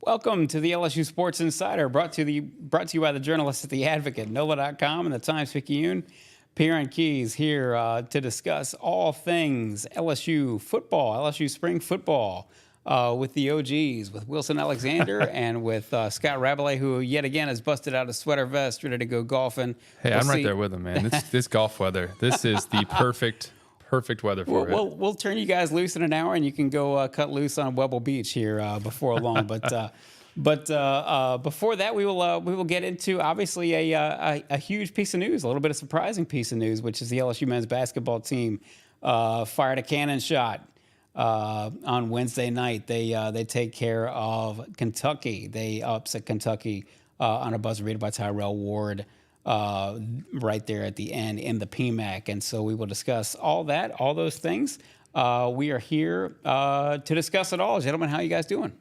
Welcome to the LSU Sports Insider, brought to you by the journalists at The Advocate, NOLA.com, and the Times-Picayune. Perryn Keys here to discuss all things LSU football, LSU spring football, with the OGs, with Wilson Alexander and with Scott Rabalais, who yet again has busted out a sweater vest, ready to go golfing. Hey, I'm right there with him, man. This golf weather, this is the perfect weather for it. We'll turn you guys loose in an hour, and you can go cut loose on Webble Beach here before long. But before that, we will get into obviously a huge piece of news, a little bit of surprising piece of news, which is the LSU men's basketball team fired a cannon shot on Wednesday night. They take care of Kentucky. They upset Kentucky on a buzzer beater by Tyrell Ward. Right there at the end in the PMAC. And so we will discuss all those things. We are here to discuss it all. Gentlemen, how are you guys doing?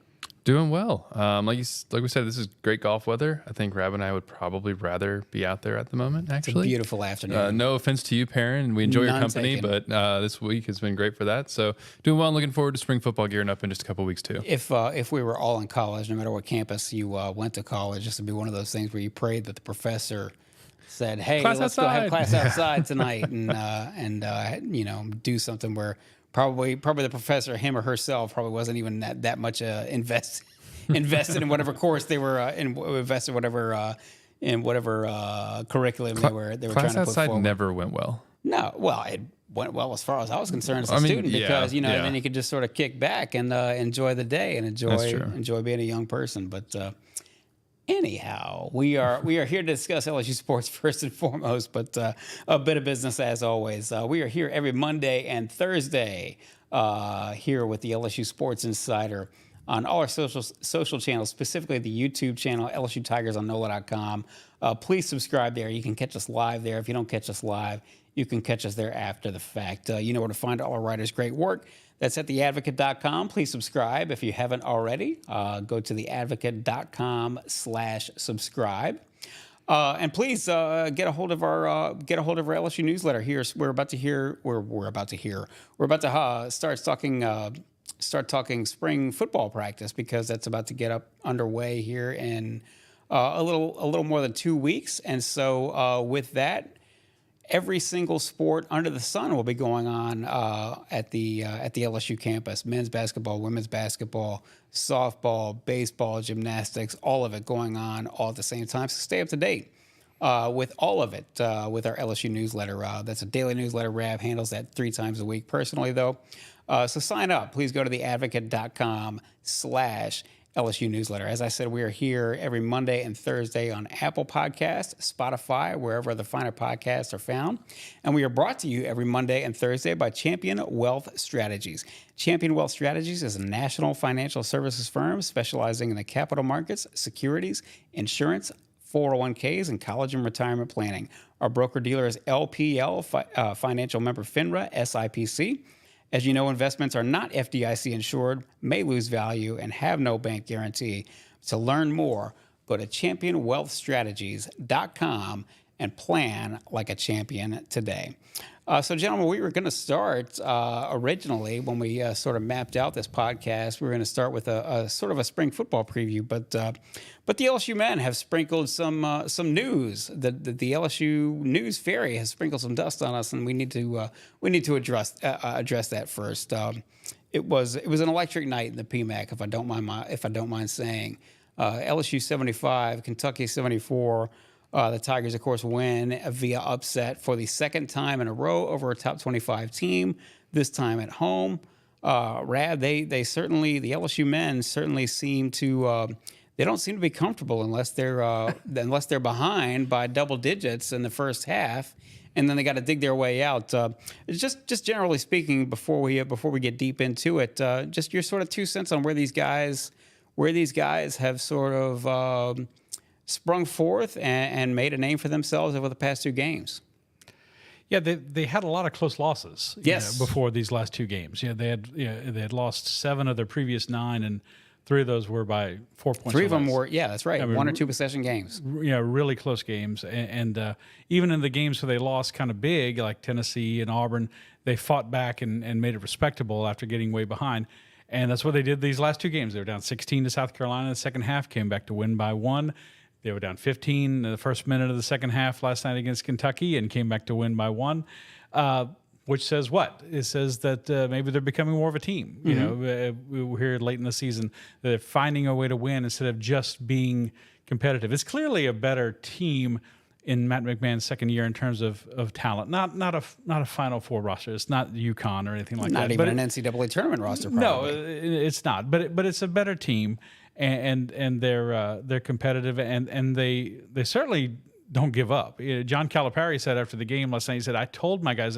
Doing well. Like we said, this is great golf weather. I think Rab and I would probably rather be out there at the moment, actually. It's a beautiful afternoon. No offense to you, Perryn. We enjoy your company, taken. but this week has been great for that. So doing well and looking forward to spring football gearing up in just a couple weeks, too. If we were all in college, no matter what campus you went to college, this would be one of those things where you prayed that the professor said, "Hey, let's go have class outside tonight," and do something where probably the professor, him or herself, probably wasn't even that much invested in whatever course they were invested in whatever curriculum they were trying to put forward. Class outside never went well. No, well, it went well as far as I was concerned as a student, because then you could just sort of kick back and enjoy the day and enjoy being a young person, but. Anyhow, we are here to discuss LSU sports first and foremost, but a bit of business as always. We are here every Monday and Thursday here with the LSU Sports Insider on all our social channels, specifically the YouTube channel, LSU Tigers on NOLA.com. Please subscribe there. You can catch us live there. If you don't catch us live, you can catch us there after the fact. You know where to find all our writers' great work. That's at theadvocate.com. Please subscribe if you haven't already. Go to theadvocate.com/subscribe. And please get a hold of our LSU newsletter. We're about to start talking spring football practice, because that's about to get underway here in a little more than 2 weeks. And so with that, every single sport under the sun will be going on at the LSU campus: men's basketball, women's basketball, softball, baseball, gymnastics, all of it going on all at the same time. So stay up to date with all of it with our LSU newsletter. That's a daily newsletter. Rab handles that 3 times a week personally, though. So sign up. Please go to theadvocate.com/LSU newsletter. As I said, we are here every Monday and Thursday on Apple Podcasts, Spotify, wherever the finer podcasts are found. And we are brought to you every Monday and Thursday by Champion Wealth Strategies. Champion Wealth Strategies is a national financial services firm specializing in the capital markets, securities, insurance, 401ks, and college and retirement planning. Our broker-dealer is LPL, financial member FINRA, SIPC. As you know, investments are not FDIC insured, may lose value, and have no bank guarantee. To learn more, go to championwealthstrategies.com and plan like a champion today. So, gentlemen, we were going to start originally when we sort of mapped out this podcast. We were going to start with a sort of a spring football preview, but the LSU men have sprinkled some news. The LSU news fairy has sprinkled some dust on us, and we need to address that first. It was an electric night in the PMAC, if I don't mind saying. LSU 75, Kentucky 74. The Tigers, of course, win via upset for the second time in a row over a top 25 team, this time at home. Rab, the LSU men certainly seem to they don't seem to be comfortable unless they're behind by double digits in the first half, and then they got to dig their way out. Just generally speaking, before we get deep into it, just your sort of 2 cents on where these guys have sort of sprung forth and made a name for themselves over the past 2 games. Yeah, they had a lot of close losses. Before these last 2 games. They had lost 7 of their previous 9, and 3 of those were by 4 points. 3 of them were, that's right, 1 or 2 possession games. Really close games, and even in the games where they lost kind of big, like Tennessee and Auburn, they fought back and made it respectable after getting way behind. And that's what they did these last two games. They were down 16 to South Carolina in the second half, came back to win by 1. They were down 15 in the first minute of the second half last night against Kentucky and came back to win by 1. Which says what? It says that maybe they're becoming more of a team. You know, we're here late in the season. They're finding a way to win instead of just being competitive. It's clearly a better team in Matt McMahon's second year in terms of talent. Not a Final Four roster. It's not UConn or anything like that. Not even an NCAA tournament roster. Probably. No, it's not. But it's a better team, and they're competitive, and they certainly don't give up. John Calipari said after the game last night, he said, I told my guys,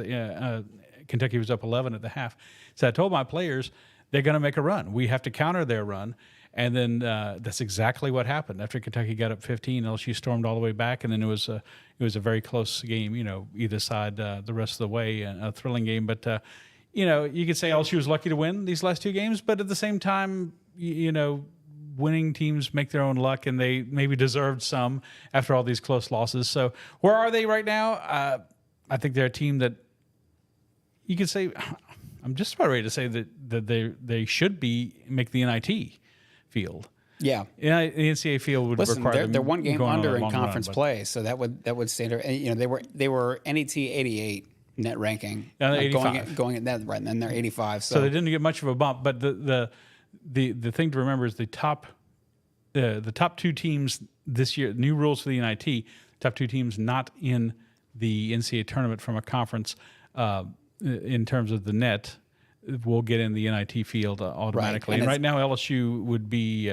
Kentucky was up 11 at the half. He said, I told my players they're going to make a run. We have to counter their run. And then that's exactly what happened. After Kentucky got up 15, LSU stormed all the way back, and then it was a very close game, either side the rest of the way, a thrilling game. But, you could say LSU was lucky to win these last two games, but at the same time, winning teams make their own luck, and they maybe deserved some after all these close losses. So where are they right now? I think they're a team that you could say, I'm just about ready to say that they should make the NIT field. Yeah, the NCAA field would require them. They're one game under in conference run, play, so that would stand. They were NET 88 net ranking. Yeah, 85. going at that right, and then they're 85. So they didn't get much of a bump. But the thing to remember is the top two teams this year. New rules for the NIT. Top two teams not in the NCAA tournament from a conference in terms of the net will get in the NIT field automatically. Right. And right now LSU would be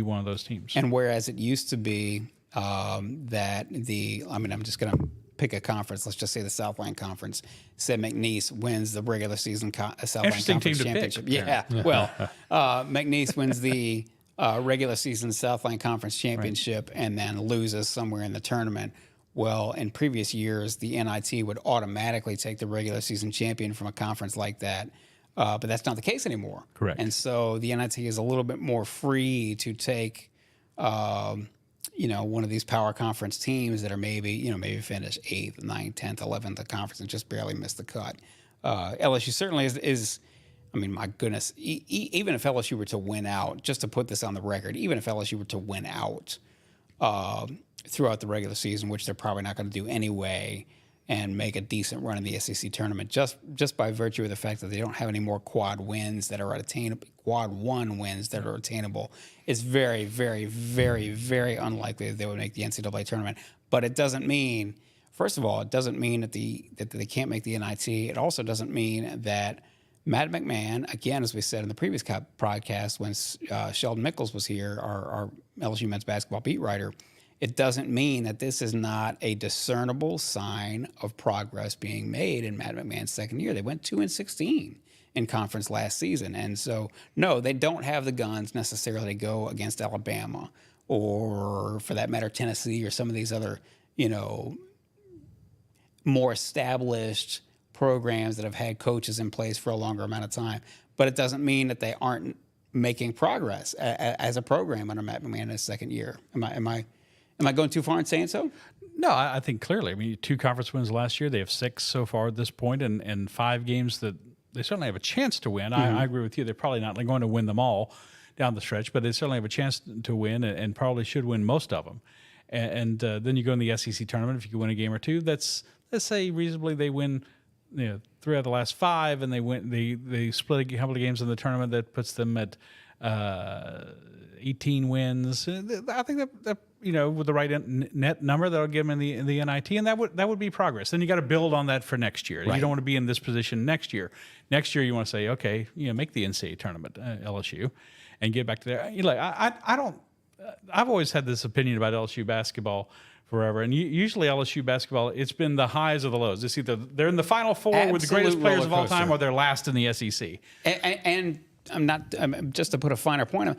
one of those teams. And whereas it used to be I'm just going to pick a conference. Let's just say the Southland Conference. Said McNeese wins the regular season Southland Interesting Conference team to championship. pick. Yeah. Well, McNeese wins the regular season Southland Conference championship and then loses somewhere in the tournament. Well, in previous years, the NIT would automatically take the regular season champion from a conference like that. But that's not the case anymore. Correct. And so the NIT is a little bit more free to take, one of these power conference teams that are maybe finish 8th, 9th, 10th, 11th the conference and just barely miss the cut. LSU certainly is my goodness, even if LSU were to win out, just to put this on the record, even if LSU were to win out throughout the regular season, which they're probably not going to do anyway, and make a decent run in the SEC tournament, just by virtue of the fact that they don't have any more quad 1 wins that are attainable, it's very, very, very, very unlikely that they would make the NCAA tournament. But it doesn't mean, first of all, it doesn't mean that they can't make the NIT. It also doesn't mean that Matt McMahon, again, as we said in the previous podcast when Sheldon Mickles was here, our LSU men's basketball beat writer, it doesn't mean that this is not a discernible sign of progress being made in Matt McMahon's second year. They went 2-16 in conference last season. And so, no, they don't have the guns necessarily to go against Alabama or, for that matter, Tennessee or some of these other, more established programs that have had coaches in place for a longer amount of time. But it doesn't mean that they aren't making progress as a program under Matt McMahon in his second year. Am I going too far in saying so? No, I think clearly. 2 conference wins last year. They have 6 so far at this point, and 5 games that they certainly have a chance to win. Mm-hmm. I agree with you. They're probably not going to win them all down the stretch, but they certainly have a chance to win and probably should win most of them. And then you go in the SEC tournament. If you can win a game or two, let's say reasonably they win 3 out of the last 5, and they split a couple of games in the tournament that puts them at 18 wins. I think that with the right net number, that'll give them in the NIT, and that would be progress. Then you got to build on that for next year. Right. You don't want to be in this position next year. Next year, you want to say, okay, make the NCAA tournament, LSU, and get back to there. I don't. I've always had this opinion about LSU basketball forever, and usually LSU basketball, it's been the highs or the lows. It's either they're in the Final Four Absolute with the greatest players of all coaster. time, or they're last in the SEC. And just to put a finer point on,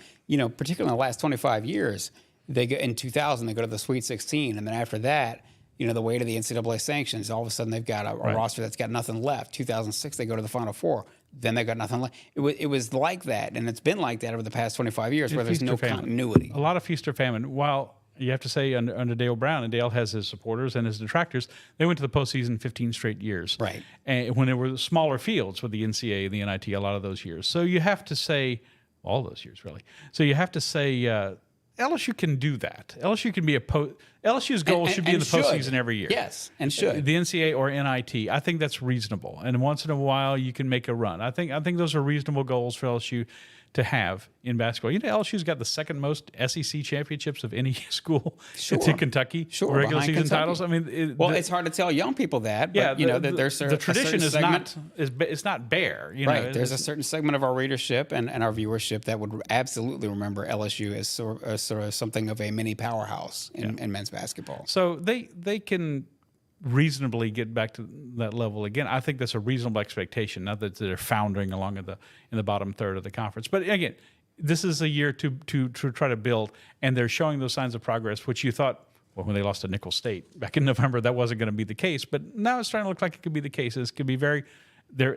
particularly in the last 25 years, they go in 2000, they go to the Sweet 16. And then after that, the weight of the NCAA sanctions, all of a sudden they've got a roster that's got nothing left. 2006, they go to the Final Four. Then they've got nothing left. It was like that. And it's been like that over the past 25 years where there's no continuity. A lot of feast or famine. While you have to say under Dale Brown, and Dale has his supporters and his detractors, they went to the postseason 15 straight years. Right. And when there were smaller fields with the NCAA and the NIT a lot of those years. So you have to say all those years really. So you have to say LSU can do that. LSU can be LSU's goal should be in the postseason every year. Yes, and should. The NCAA or NIT. I think that's reasonable. And once in a while, you can make a run. I think those are reasonable goals for LSU to have in basketball. You know, LSU's got the second most SEC championships of any school. Sure. It's in Kentucky. Sure, Regular behind season Kentucky. titles. I mean, It's hard to tell young people that. But, yeah, you know, that there's the tradition is not it's not bare. You right. know, There's a certain segment of our readership and our viewership that would absolutely remember LSU as sort of something of a mini powerhouse in men's basketball. So they can reasonably get back to that level again. I think that's a reasonable expectation. Not that they're foundering along in the bottom third of the conference, but again, this is a year to try to build, and they're showing those signs of progress, which you thought, well, when they lost to Nicholls State back in November, that wasn't going to be the case. But now it's starting to look like it could be the case. This could be they're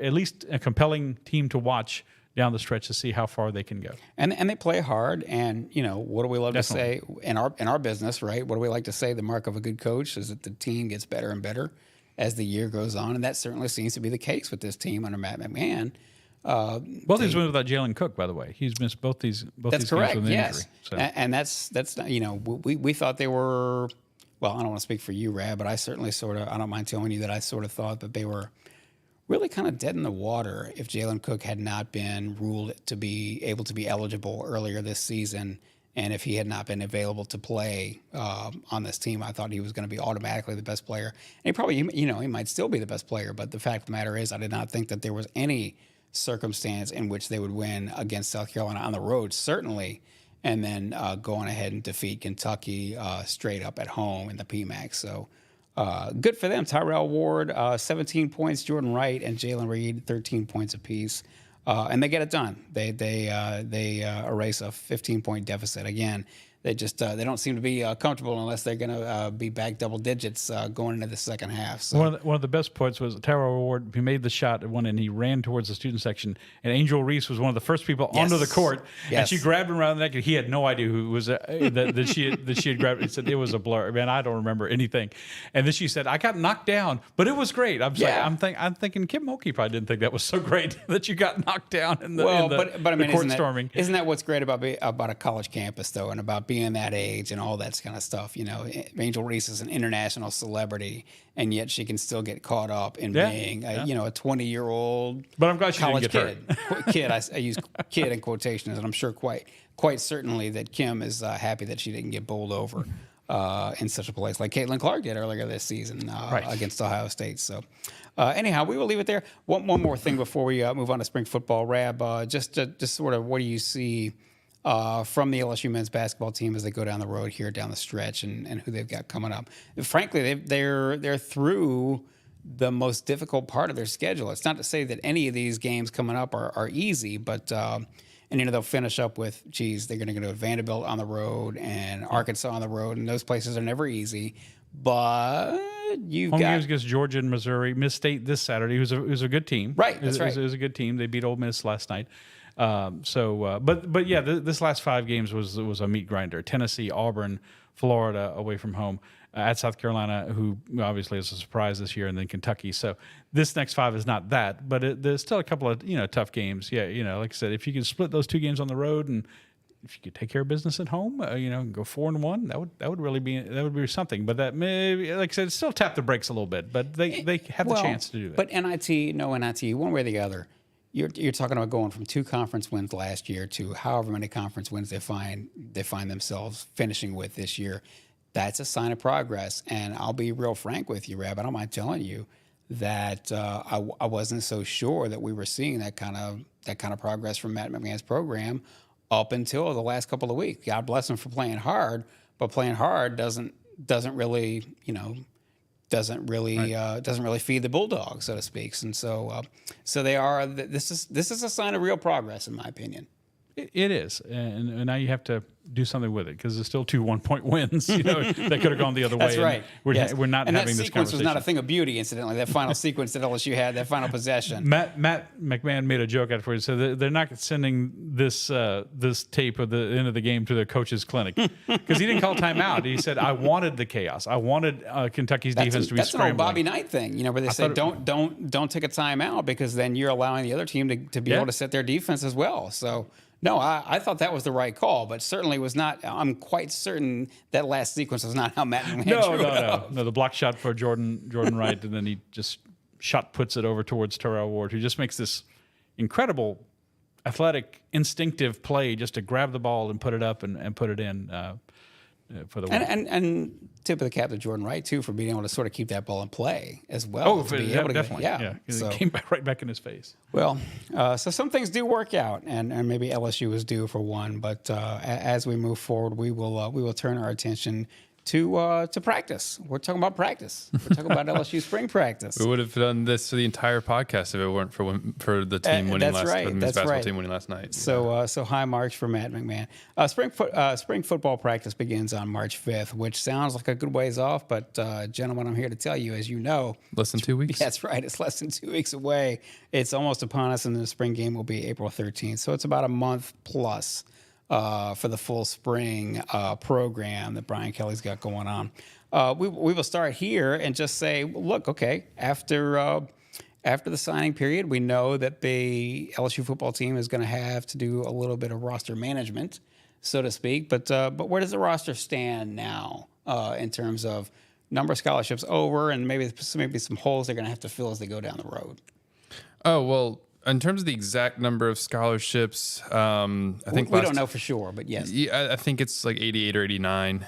at least a compelling team to watch down the stretch to see how far they can go. And they play hard. And, you know, what do we love Definitely. to say in our business, right? What do we like to say? The mark of a good coach is that the team gets better and better as the year goes on. And that certainly seems to be the case with this team under Matt McMahon. Both these wins without Jalen Cook, by the way. He's missed both these That's games correct. with an Yes, injury. So. and that's not, you know, we thought they were. Well, I don't want to speak for you, Rab, but I certainly I don't mind telling you that I sort of thought that they were really kind of dead in the water if Jalen Cook had not been ruled to be able to be eligible earlier this season, and if he had not been available to play on this team. I thought he was going to be automatically the best player, and he probably, you know, he might still be the best player. But the fact of the matter is, I did not think that there was any circumstance in which they would win against South Carolina on the road, certainly, and then go on ahead and defeat Kentucky straight up at home in the PMAC. So good for them. Tyrell Ward, 17 points, Jordan Wright and Jalen Reed, 13 points apiece. And they get it done. They erase a 15-point deficit. Again, they just they don't seem to be comfortable unless they're going to be back double digits going into the second half. So one of the best points was Tyrell Ward. He made the shot at one, and he ran towards the student section. And Angel Reese was one of the first people onto the court, and she grabbed him around the neck. And he had no idea who it was that she had grabbed. He said it was a blur. Man, I don't remember anything. And then she said, "I got knocked down, but it was great." I'm thinking Kim Mulkey probably didn't think that was so great that you got knocked down in the but I mean, court storming. Isn't that what's great about a college campus though, and about being that age and all that kind of stuff? You know, Angel Reese is an international celebrity, and yet she can still get caught up in being a 20-year-old. But I'm glad she college didn't get hurt. kid. I use kid in quotations, and I'm sure quite certainly that Kim is happy that she didn't get bowled over in such a place like Caitlin Clark did earlier this season against Ohio State. So anyhow, we will leave it there. One more thing before we move on to spring football, Rab. Just sort of what do you see from the LSU men's basketball team as they go down the road here down the stretch, and who they've got coming up? Frankly, they're through the most difficult part of their schedule. It's not to say that any of these games coming up are easy, but they'll finish up with, they're going to go to Vanderbilt on the road and Arkansas on the road, and those places are never easy. But you've Home got games against Georgia and Missouri. Miss State this Saturday. It was a good team. Right, that's right. It was a good team. They beat Ole Miss last night. But yeah, this last 5 games was a meat grinder. Tennessee, Auburn, Florida away from home, at South Carolina, who obviously is a surprise this year, and then Kentucky. So this next 5 is not that, but there's still a couple of tough games. Yeah, like I said, if you could split those 2 games on the road, and if you could take care of business at home, and go 4-1, that would really be something. But that maybe, like I said, still tap the brakes a little bit. But they have the chance to do that. But NIT, one way or the other. You're talking about going from 2 conference wins last year to however many conference wins they find themselves finishing with this year. That's a sign of progress. And I'll be real frank with you, Rab. I don't mind telling you that I wasn't so sure that we were seeing that kind of progress from Matt McMahon's program up until the last couple of weeks. God bless him for playing hard, but playing hard doesn't really feed the Bulldogs, so to speak. And so they are. This is a sign of real progress, in my opinion. It is, and now you have to do something with it because there's still 2 1-point wins. That could have gone the other way. That's right. We're not and having that this sequence conversation. was not a thing of beauty, incidentally. That final sequence that LSU had, that final possession. Matt McMahon made a joke after it. So they're not sending this tape of the end of the game to their coach's clinic because he didn't call timeout. He said, "I wanted the chaos. I wanted Kentucky's defense to be scrambling." That's an old Bobby Knight thing, where they say don't take a timeout because then you're allowing the other team to be able to set their defense as well. So. No, I thought that was the right call, but certainly was not. I'm quite certain that last sequence was not how Matt McMahon drew it up. No. The block shot for Jordan Wright, and then he just shot puts it over towards Terrell Ward, who just makes this incredible athletic, instinctive play just to grab the ball and put it up and put it in for the win. And tip of the cap to Jordan Wright, too, for being able to sort of keep that ball in play as well. Oh, definitely. Yeah. So, it came right back in his face. Well, so some things do work out, and maybe LSU is due for one. But as we move forward, we will turn our attention to practice. We're talking about practice. We're talking about LSU spring practice. We would have done this for the entire podcast if it weren't for the team winning that's right. the men's basketball team winning last night. So high marks for Matt McMahon. Spring football practice begins on March 5th, which sounds like a good ways off, but gentlemen, I'm here to tell you, as you know, less than 2 weeks. That's right. It's less than 2 weeks away. It's almost upon us, and the spring game will be April 13th. So it's about a month plus for the full spring program that Brian Kelly's got going on. We will start here and just say, look, okay, after the signing period, we know that the LSU football team is going to have to do a little bit of roster management, so to speak. But where does the roster stand now in terms of number of scholarships over and maybe some holes they're going to have to fill as they go down the road? Oh, well, in terms of the exact number of scholarships, I think we don't know for sure, but yes. Yeah, I think it's like 88 or 89.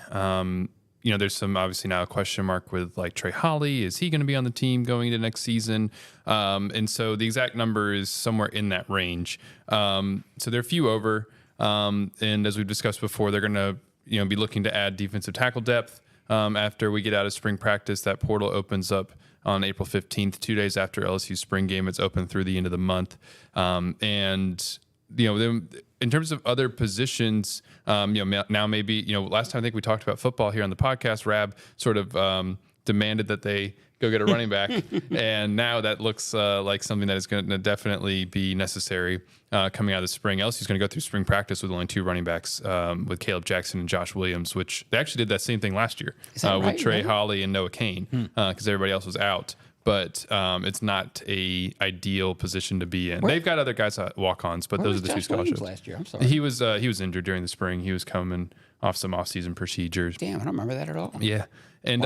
There's some obviously now a question mark with like Trey Holly. Is he going to be on the team going into next season? And so the exact number is somewhere in that range. So they're a few over. And as we've discussed before, they're going to be looking to add defensive tackle depth after we get out of spring practice. That portal opens up on April 15th, 2 days after LSU's spring game. It's open through the end of the month. And in terms of other positions, now maybe, last time I think we talked about football here on the podcast, Rab sort of demanded that they go get a running back. And now that looks like something that is going to definitely be necessary coming out of the spring. LSU's going to go through spring practice with only 2 running backs with Kaleb Jackson and Josh Williams, which they actually did that same thing last year with Trey Holly and Noah Kane because everybody else was out. But it's not a ideal position to be in. They've got other guys walk-ons, but those are the 2 scholarships. Last year? I'm sorry. He was injured during the spring. He was coming off some off-season procedures. Damn, I don't remember that at all. Yeah, and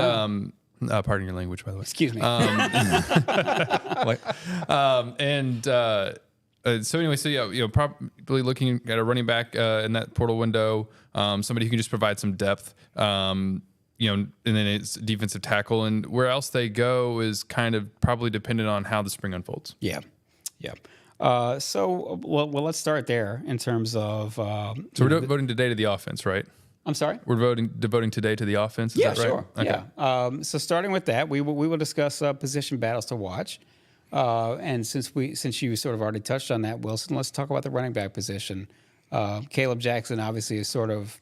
pardon your language, by the way. Excuse me. So anyway, probably looking at a running back in that portal window, somebody who can just provide some depth. And then it's defensive tackle, and where else they go is kind of probably dependent on how the spring unfolds. Yeah. So let's start there in terms of. So we're devoting today to the offense, right? I'm sorry. We're devoting today to the offense. Is that right? Sure. Okay. Yeah. So starting with that, we will discuss position battles to watch, and since you sort of already touched on that, Wilson, let's talk about the running back position. Kaleb Jackson obviously is sort of.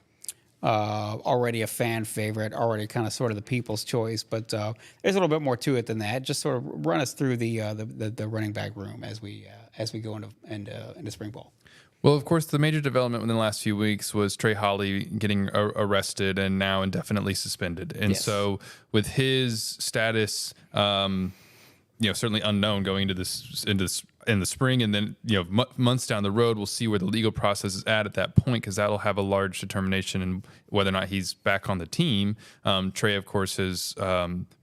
Already a fan favorite, already kind of sort of the people's choice, but there's a little bit more to it than that. Just sort of run us through the running back room as we go into spring ball. Well, of course, the major development within the last few weeks was Trey Holly getting arrested and now indefinitely suspended. And so with his status, certainly unknown going into this in the spring, and then months down the road, we'll see where the legal process is at that point, because that'll have a large determination in whether or not he's back on the team. Trey, of course, has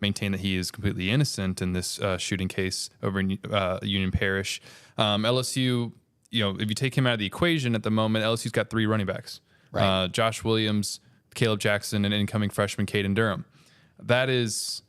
maintained that he is completely innocent in this shooting case over in Union Parish. LSU, if you take him out of the equation at the moment, LSU's got 3 running backs: Josh Williams, Kaleb Jackson, and incoming freshman Caden Durham. That is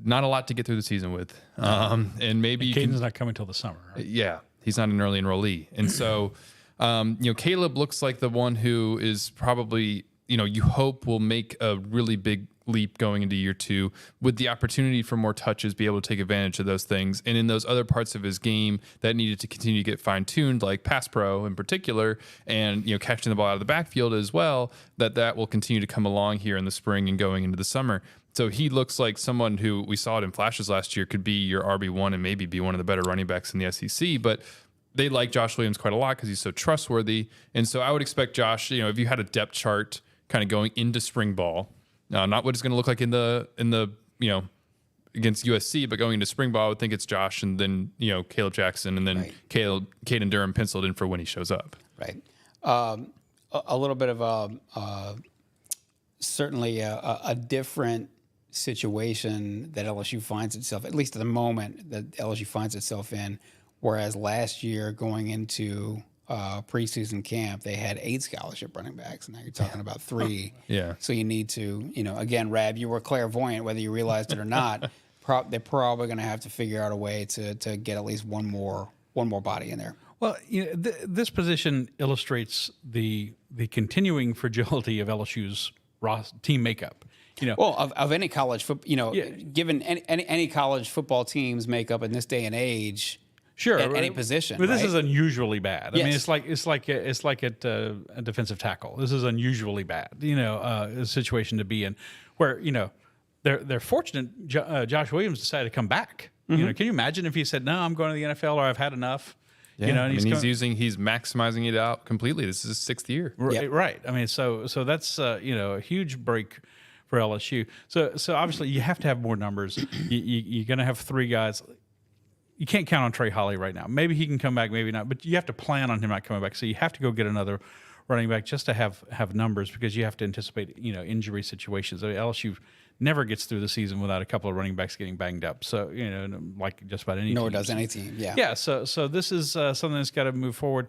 not a lot to get through the season with. And maybe Caden's not coming till the summer. Right? Yeah, he's not an early enrollee. And so, Kaleb looks like the one who is probably, you hope will make a really big leap going into year 2 with the opportunity for more touches, be able to take advantage of those things. And in those other parts of his game that needed to continue to get fine-tuned, like pass pro in particular, and, catching the ball out of the backfield as well, that will continue to come along here in the spring and going into the summer. So he looks like someone who we saw it in flashes last year could be your RB1 and maybe be one of the better running backs in the SEC. But they like Josh Williams quite a lot because he's so trustworthy. And so I would expect Josh, if you had a depth chart kind of going into spring ball, not what it's going to look like in the against USC, but going into spring ball, I would think it's Josh and then Kaleb Jackson and then Caden Durham penciled in for when he shows up. Right. a little bit of certainly a different situation that LSU finds itself, at least at the moment that LSU finds itself in. Whereas last year, going into preseason camp, they had 8 scholarship running backs. Now you're talking about 3. Yeah. So you need to, again, Rab, you were clairvoyant, whether you realized it or not. They're probably going to have to figure out a way to get at least one more body in there. Well, this position illustrates the continuing fragility of LSU's team makeup. Well, of any college football, given any college football team's makeup in this day and age, sure, at any position. But this right? is unusually bad. I Yes. mean, it's like at a defensive tackle. This is unusually bad. A situation to be in, where they're fortunate. Josh Williams decided to come back. Mm-hmm. Can you imagine if he said, "No, I'm going to the NFL," or "I've had enough." Yeah, And he's maximizing it out completely. This is his 6th year. Right. I mean, so that's a huge break for LSU. So obviously you have to have more numbers. You're going to have 3 guys. You can't count on Trey Holly right now. Maybe he can come back, maybe not. But you have to plan on him not coming back. So you have to go get another running back just to have numbers, because you have to anticipate injury situations. I mean, LSU never gets through the season without a couple of running backs getting banged up. So like just about any Nor team. does any team. Yeah. Yeah. So this is something that's got to move forward.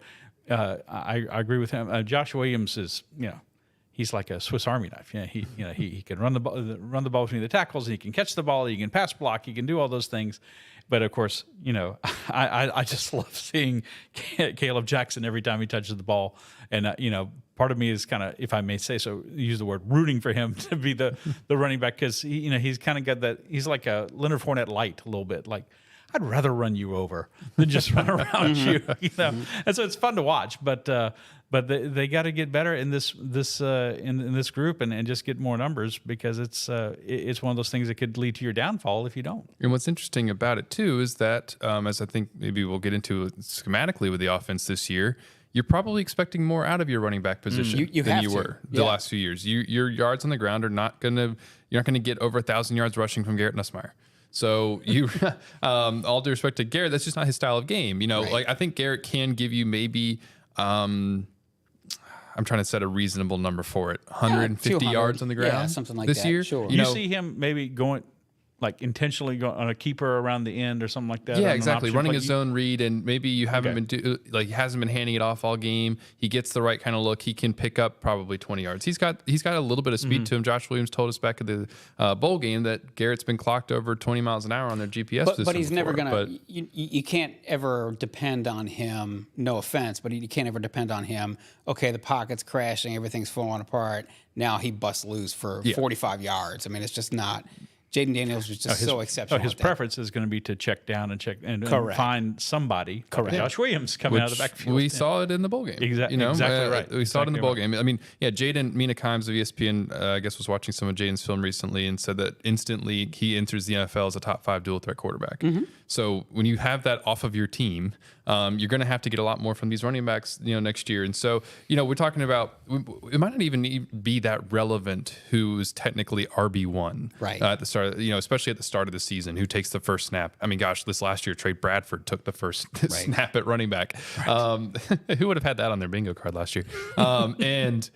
I agree with him. Josh Williams is he's like a Swiss Army knife. He can run the ball between the tackles, and he can catch the ball. He can pass block. He can do all those things. But of course, I just love seeing Kaleb Jackson every time he touches the ball. And part of me is kind of, if I may say so, use the word, rooting for him to be the running back, because he's kind of got that. He's like a Leonard Fournette light a little bit. Like, I'd rather run you over than just run around you. And so it's fun to watch. But they got to get better in this in this group and just get more numbers, because it's one of those things that could lead to your downfall if you don't. And what's interesting about it too is that, as I think maybe we'll get into schematically with the offense this year, you're probably expecting more out of your running back position than you were the last few years. Your yards on the ground are you're not gonna get over 1,000 yards rushing from Garrett Nussmeier. So you, all due respect to Garrett, that's just not his style of game. Right. Like, I think Garrett can give you maybe, I'm trying to set a reasonable number for it, 150 yards on the ground, something like this that. year. Sure. You see him maybe going, like, intentionally go on a keeper around the end or something like that. Yeah, exactly. Running a zone read, and maybe you haven't he hasn't been handing it off all game. He gets the right kind of look. He can pick up probably 20 yards. He's got a little bit of speed to him. Josh Williams told us back at the bowl game that Garrett's been clocked over 20 miles an hour on their GPS system. But he's never before. going to. You can't ever depend on him. No offense, but you can't ever depend on him. Okay, the pocket's crashing, everything's falling apart. Now he busts loose for 45 yards. I mean, it's just not. Jaden Daniels was just so exceptional. His preference is going to be to check down and find somebody. Correct. Josh Williams coming out of the backfield. We saw it in the bowl game. Exactly right. We saw it in the bowl game. I mean, Jaden, Mina Kimes of ESPN, I guess, was watching some of Jaden's film recently and said that instantly he enters the NFL as a top 5 dual threat quarterback. Mm-hmm. So when you have that off of your team, you're going to have to get a lot more from these running backs, next year. And so, we're talking about, it might not even be that relevant who's technically RB1 at the start, especially at the start of the season, who takes the first snap. I mean, gosh, this last year, Trey Bradford took the first snap at running back. Right. Who would have had that on their bingo card last year? And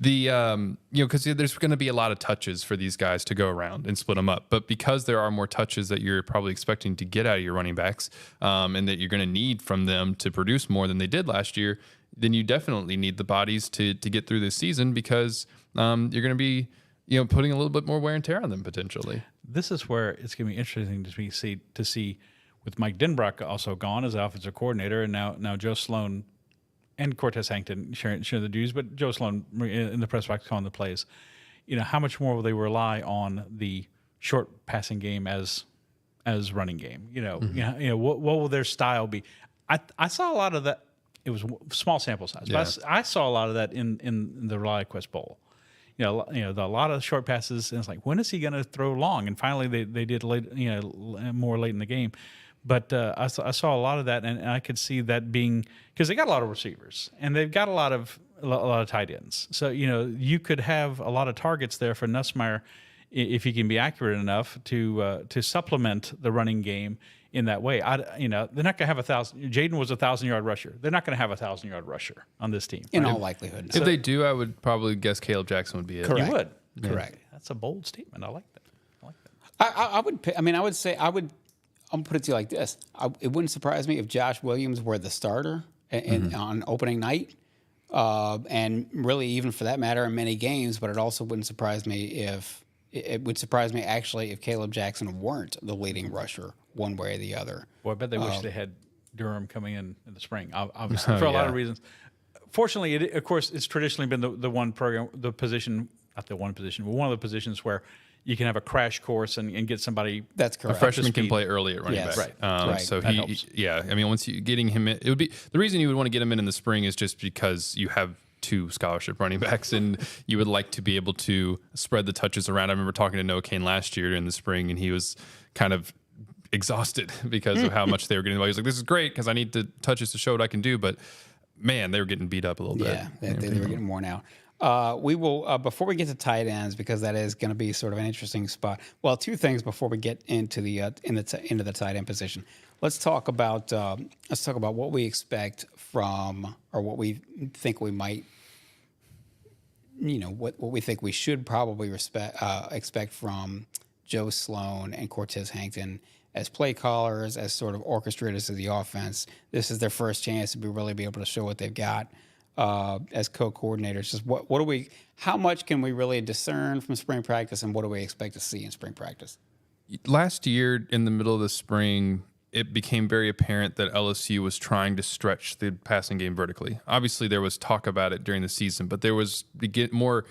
because there's going to be a lot of touches for these guys to go around and split them up. But because there are more touches that you're probably expecting to get out of your running backs, and that you're going to need from them to produce more than they did last year, then you definitely need the bodies to get through this season, because you're going to be putting a little bit more wear and tear on them potentially. This is where it's going to be interesting to see with Mike Denbrock also gone as offensive coordinator, and now Joe Sloan and Cortez Hankton sharing the duties, but Joe Sloan in the press box calling the plays. How much more will they rely on the short passing game as running game? What will their style be? I saw a lot of that. It was small sample size, but I saw a lot of that in the ReliaQuest Bowl. A lot of short passes, and it's like, when is he going to throw long? And finally, they did more late in the game. But I saw a lot of that, and I could see that being, because they got a lot of receivers and they've got a lot of tight ends. So you could have a lot of targets there for Nussmeier if he can be accurate enough to supplement the running game in that way. They're not going to have 1,000. Jaden was a 1,000-yard rusher. They're not going to have a 1,000-yard rusher on this team. In all likelihood. If they do, I would probably guess Kaleb Jackson would be it. Correct. You would. Correct. That's a bold statement. I like that. I would I'm going to put it to you like this. It wouldn't surprise me if Josh Williams were the starter on opening night. And really, even for that matter, in many games, but it also wouldn't surprise me if actually if Kaleb Jackson weren't the leading rusher one way or the other. Boy, I bet they wish they had Durham coming in the spring, obviously, for a lot of reasons. Fortunately, of course, it's traditionally been the one program, the position, not the one position, but one of the positions where you can have a crash course and get somebody. That's correct. A freshman can play early at running back. Right. Right. So That helps. once you getting him in, it would be the reason you would want to get him in the spring is just because you have 2 scholarship running backs and you would like to be able to spread the touches around. I remember talking to Noah Kane last year in the spring, and he was kind of exhausted because of how much they were getting. He was like, "This is great because I need the touches to show what I can do," but man, they were getting beat up a little bit. Yeah, they were getting worn out. We will before we get to tight ends, because that is going to be sort of an interesting spot. Well, 2 things before we get into the into the tight end position. Let's talk about what we expect from, or what we think we might, what we think we should probably expect from Joe Sloan and Cortez Hankton as play callers, as sort of orchestrators of the offense. This is their first chance to really be able to show what they've got. As co-coordinators, just how much can we really discern from spring practice, and what do we expect to see in spring practice? Last year, in the middle of the spring, it became very apparent that LSU was trying to stretch the passing game vertically. Obviously, there was talk about it during the season, but there was more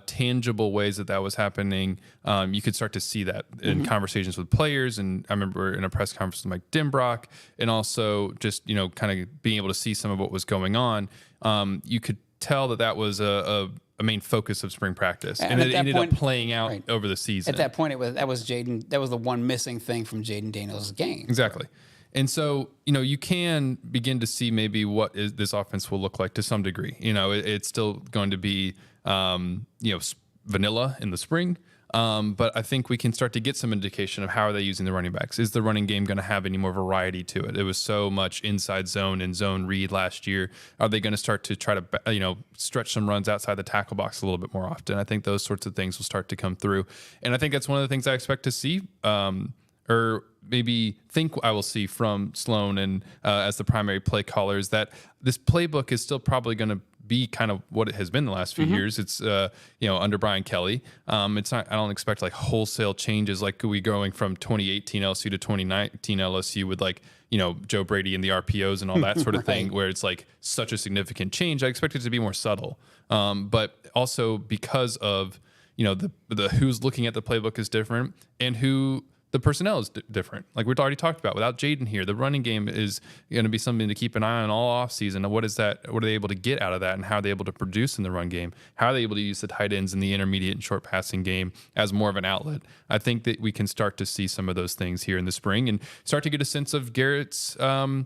tangible ways that was happening. You could start to see that in conversations with players, and I remember in a press conference with Mike Dimbrock, and also just kind of being able to see some of what was going on. You could tell that was a main focus of spring practice, and it ended up playing out over the season. At that point, that was the one missing thing from Jaden Daniels' game. Exactly. And so, you can begin to see maybe what this offense will look like to some degree. It's still going to be, vanilla in the spring. But I think we can start to get some indication of how are they using the running backs. Is the running game going to have any more variety to it? It was so much inside zone and zone read last year. Are they going to start to try to, stretch some runs outside the tackle box a little bit more often? I think those sorts of things will start to come through. And I think that's one of the things I expect to see, or maybe think I will see from Sloan and as the primary play callers, that this playbook is still probably going to be kind of what it has been the last few years. It's under Brian Kelly. It's not. I don't expect like wholesale changes like we going from 2018 LSU to 2019 LSU with Joe Brady and the RPOs and all that sort of thing, where it's like such a significant change. I expect it to be more subtle, but also because of the who's looking at the playbook is different, and who the personnel is different. Like we've already talked about, without Jaden here, the running game is going to be something to keep an eye on all offseason. What is that? What are they able to get out of that, and how are they able to produce in the run game? How are they able to use the tight ends in the intermediate and short passing game as more of an outlet? I think that we can start to see some of those things here in the spring and start to get a sense of Garrett's handle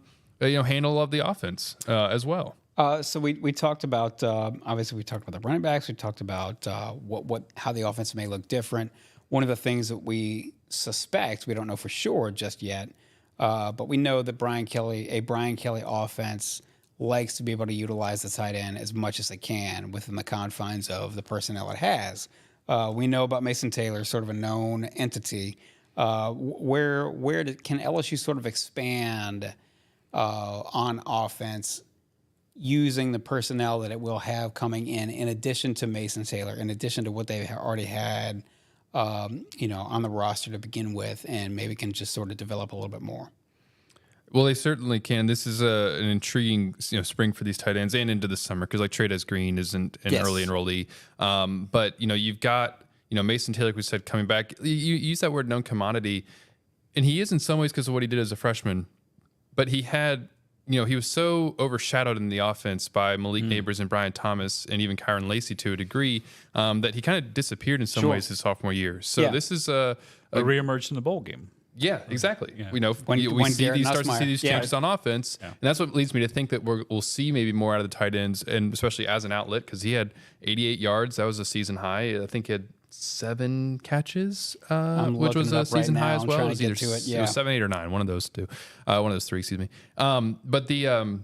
of the offense as well. So we talked about obviously we talked about the running backs. We talked about how the offense may look different. One of the things that we suspect, we don't know for sure just yet, but we know that Brian Kelly offense likes to be able to utilize the tight end as much as it can within the confines of the personnel it has. We know about Mason Taylor, sort of a known entity. Where can LSU sort of expand on offense using the personnel that it will have coming in addition to Mason Taylor, in addition to what they already had on the roster to begin with, and maybe can just sort of develop a little bit more? Well, they certainly can. This is an intriguing spring for these tight ends and into the summer, because like Trades Green isn't an early enrollee. But you've got Mason Taylor, like we said, coming back. You use that word known commodity, and he is in some ways because of what he did as a freshman. But he had he was so overshadowed in the offense by Malik Neighbors and Brian Thomas and even Kyron Lacey to a degree that he kind of disappeared in some ways his sophomore year. So this is a reemerged in the bowl game. Yeah, exactly. Yeah. We start to see these changes on offense, and that's what leads me to think that we'll see maybe more out of the tight ends, and especially as an outlet, because he had 88 yards. That was a season high. I think he had 7 catches, I'm which was looking it a up right season high now. as I'm well. trying It was to either get to it, it was 7, 8, or 9. One of those two. One of those three, excuse me. But the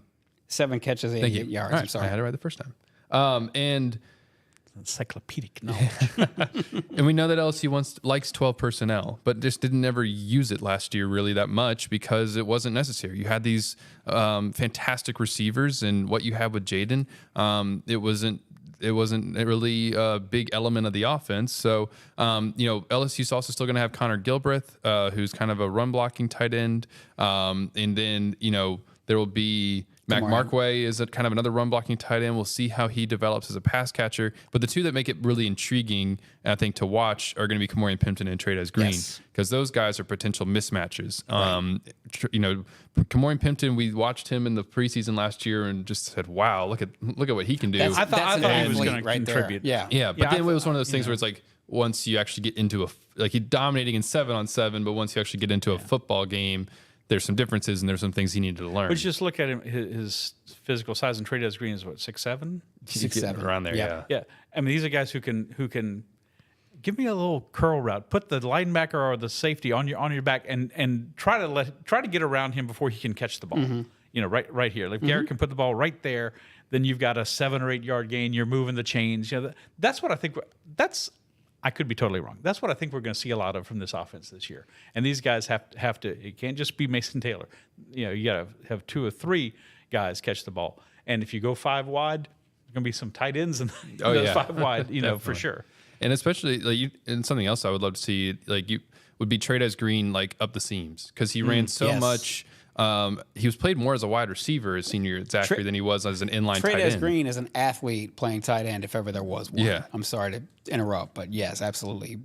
7 catches, 88 yards. All right, I'm sorry. I had it right the first time. And Encyclopedic knowledge. and we know that LSU likes 12 personnel, but just didn't ever use it last year really that much because it wasn't necessary. You had these fantastic receivers, and what you have with Jaden, it wasn't really a big element of the offense. So, LSU's also still going to have Connor Gilbreth, who's kind of a run blocking tight end. And then, there will be Mac Markway is kind of another run blocking tight end. We'll see how he develops as a pass catcher. But the two that make it really intriguing, I think, to watch are going to be Kamorian Pimpton and Trey'Dez Green, because those guys are potential mismatches. Right. Kamorian Pimpton, we watched him in the preseason last year and just said, "Wow, look at what he can do." I thought he was going to contribute. There. Yeah. But then it was one of those things where it's like, once you actually get into he's dominating in 7-on-7, but once you actually get into a football game, there's some differences and there's some things he needed to learn. But just look at him, his physical size, and Trey'Dez Green is what, 6'7"? 6'7", around there. Yeah. I mean, these are guys who can give me a little curl route, put the linebacker or the safety on your back, and try to get around him before he can catch the ball. Mm-hmm. Right here. Like Garrett can put the ball right there, then you've got a 7 or 8 yard gain. You're moving the chains. That's what I think. I could be totally wrong. That's what I think we're going to see a lot of from this offense this year. And these guys have to. It can't just be Mason Taylor. You got to have 2 or 3 guys catch the ball. And if you go 5 wide, there's going to be some tight ends in those 5 wide. For sure. And especially and something else I would love to see would be Trey'Dez Green up the seams, because he ran so much. He was played more as a wide receiver his senior year at Zachary than he was as an inline tight end. Trey'Dez Green is an athlete playing tight end, if ever there was one. Yeah. I'm sorry to interrupt, but yes, absolutely.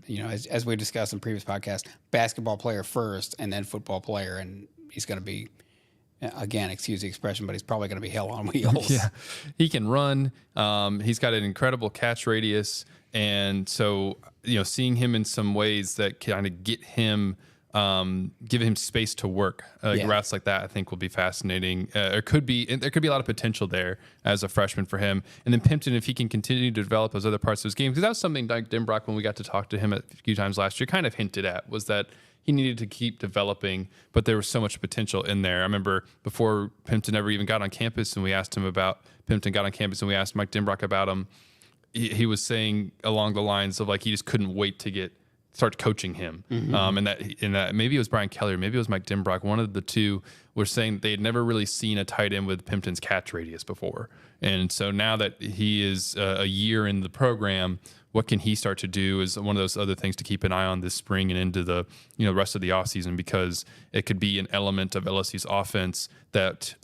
As we discussed in previous podcasts, basketball player first and then football player, and he's going to be, again, excuse the expression, but he's probably going to be hell on wheels. Yeah, he can run. He's got an incredible catch radius, and so seeing him in some ways that kind of give him space to work, routes like that, I think will be fascinating. There could be a lot of potential there as a freshman for him. And then Pimpton, if he can continue to develop those other parts of his game, because that was something Mike Denbrock, when we got to talk to him a few times last year, kind of hinted at, was that he needed to keep developing, but there was so much potential in there. I remember before Pimpton ever even got on campus, and we asked Mike Denbrock about him, he was saying along the lines of he just couldn't wait to start coaching him. And that maybe it was Brian Kelly or maybe it was Mike Denbrock. One of the two were saying they had never really seen a tight end with Pimpton's catch radius before. And so now that he is a year in the program, what can he start to do is one of those other things to keep an eye on this spring and into the rest of the offseason, because it could be an element of LSU's offense that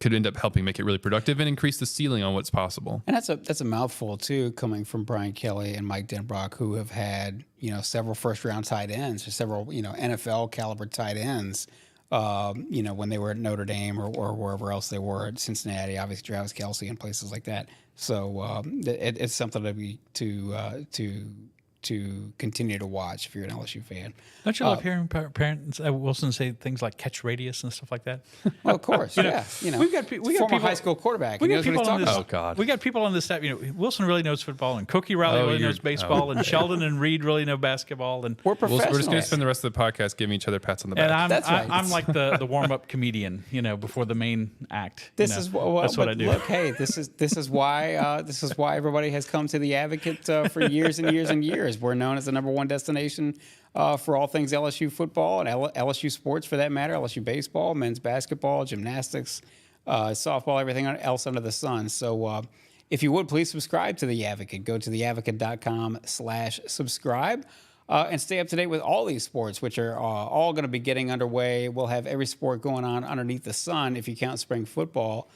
could end up helping make it really productive and increase the ceiling on what's possible. And that's a mouthful too, coming from Brian Kelly and Mike Denbrock, who have had several first round tight ends or several NFL caliber tight ends. When they were at Notre Dame or wherever else they were, at Cincinnati, obviously Travis Kelce and places like that. So it's something to continue to watch if you're an LSU fan. Don't you love hearing parents Wilson say things like catch radius and stuff like that? Well, of course, yeah. We've got people, high school quarterback. We He got knows what people he's on talking this. about. Oh God, we got people on this staff. Wilson really knows football, and Cookie Riley really knows baseball, and Sheldon and Reed really know basketball, and We're professionals. we're just going to spend the rest of the podcast giving each other pats on the back. And That's right. I'm like the warm up comedian, before the main act. That's what I do. Look, hey, this is why everybody has come to the Advocate for years and years and years. We're known as the number one destination for all things LSU football and LSU sports, for that matter. LSU baseball, men's basketball, gymnastics, softball, everything else under the sun. So if you would, please subscribe to The Advocate. Go to theadvocate.com/subscribe. And stay up to date with all these sports, which are all going to be getting underway. We'll have every sport going on underneath the sun, if you count spring football,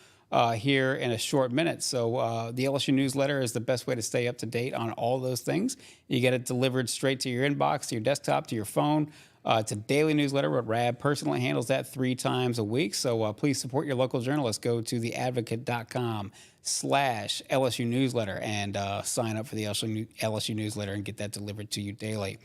here in a short minute. So the LSU newsletter is the best way to stay up to date on all those things. You get it delivered straight to your inbox, to your desktop, to your phone. It's a daily newsletter, but Rab personally handles that 3 times a week. So please support your local journalist. Go to theadvocate.com/LSU newsletter and sign up for the LSU newsletter and get that delivered to you daily.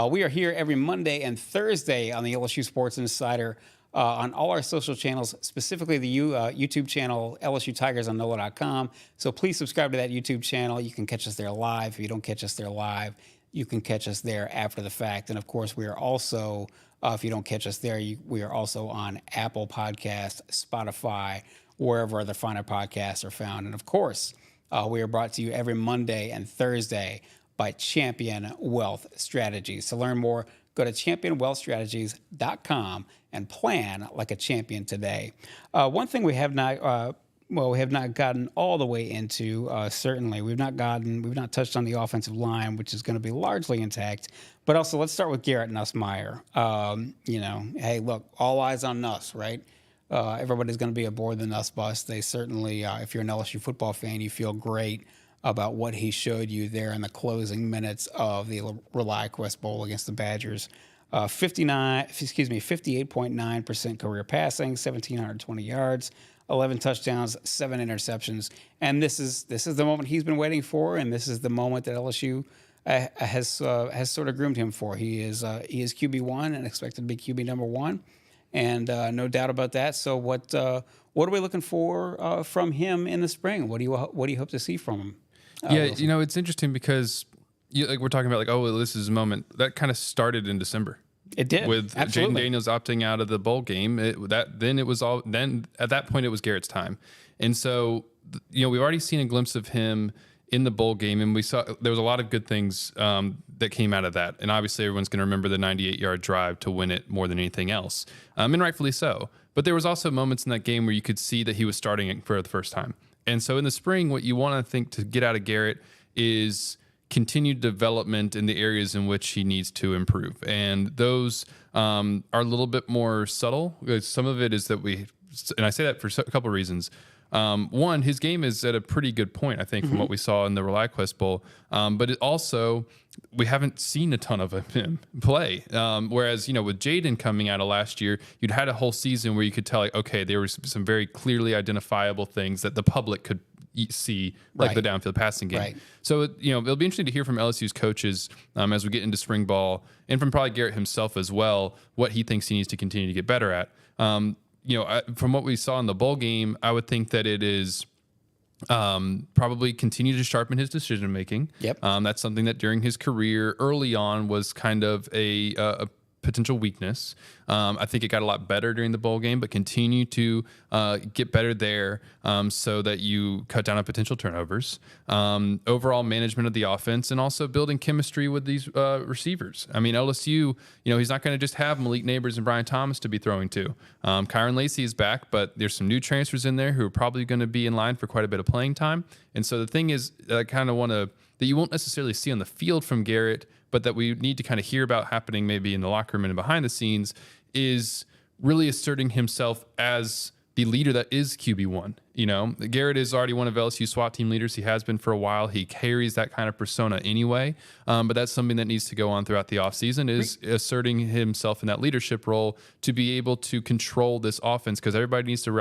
We are here every Monday and Thursday on the LSU Sports Insider on all our social channels, specifically the YouTube channel, LSU Tigers on NOLA.com. So please subscribe to that YouTube channel. You can catch us there live. If you don't catch us there live, you can catch us there after the fact. And of course, we are also, if you don't catch us there, we are also on Apple Podcasts, Spotify, wherever other finer podcasts are found. And of course, we are brought to you every Monday and Thursday by Champion Wealth Strategies. To learn more, go to championwealthstrategies.com and plan like a champion today. One thing we have not, we have not gotten all the way into, certainly. We've not touched on the offensive line, which is going to be largely intact. But also, let's start with Garrett Nussmeier. Hey, look, all eyes on Nuss, right? Everybody's going to be aboard the Nuss bus. They certainly, if you're an LSU football fan, you feel great about what he showed you there in the closing minutes of the ReliaQuest Bowl against the Badgers. 58.9% career passing, 1,720 yards, 11 touchdowns, 7 interceptions. And this is the moment he's been waiting for, and this is the moment that LSU has sort of groomed him for. He is QB1 and expected to be QB number 1, and no doubt about that. So what are we looking for from him in the spring? What do you hope to see from him? Wilson? It's interesting because we're talking about this is a moment that kind of started in December. It did, with Jaden Daniels opting out of the bowl game. Then at that point it was Garrett's time, and so we've already seen a glimpse of him in the bowl game, and we saw there was a lot of good things that came out of that. And obviously everyone's going to remember the 98-yard drive to win it more than anything else, and rightfully so. But there was also moments in that game where you could see that he was starting it for the first time. And so in the spring, what you want to think to get out of Garrett is continued development in the areas in which he needs to improve. And those are a little bit more subtle. Some of it is that and I say that for a couple of reasons. One, his game is at a pretty good point, I think, from what we saw in the ReliaQuest Bowl. But it also, we haven't seen a ton of him play. Whereas, with Jaden coming out of last year, you'd had a whole season where you could tell, there were some very clearly identifiable things that the public could see, like the downfield passing game. Right. So, it'll be interesting to hear from LSU's coaches as we get into spring ball, and from probably Garrett himself as well, what he thinks he needs to continue to get better at. From what we saw in the bowl game, I would think that it is probably continue to sharpen his decision making. Yep. That's something that during his career early on was kind of a potential weakness. I think it got a lot better during the bowl game, but continue to get better there so that you cut down on potential turnovers. Overall management of the offense, and also building chemistry with these receivers. I mean, LSU, he's not going to just have Malik Neighbors and Brian Thomas to be throwing to. Kyron Lacey is back, but there's some new transfers in there who are probably going to be in line for quite a bit of playing time. And so the thing is, I kind of want to, that you won't necessarily see on the field from Garrett, but that we need to kind of hear about happening maybe in the locker room and behind the scenes, is really asserting himself as the leader that is QB1. Garrett is already one of LSU's SWAT team leaders. He has been for a while. He carries that kind of persona anyway, but that's something that needs to go on throughout the offseason, is asserting himself in that leadership role to be able to control this offense, because everybody needs to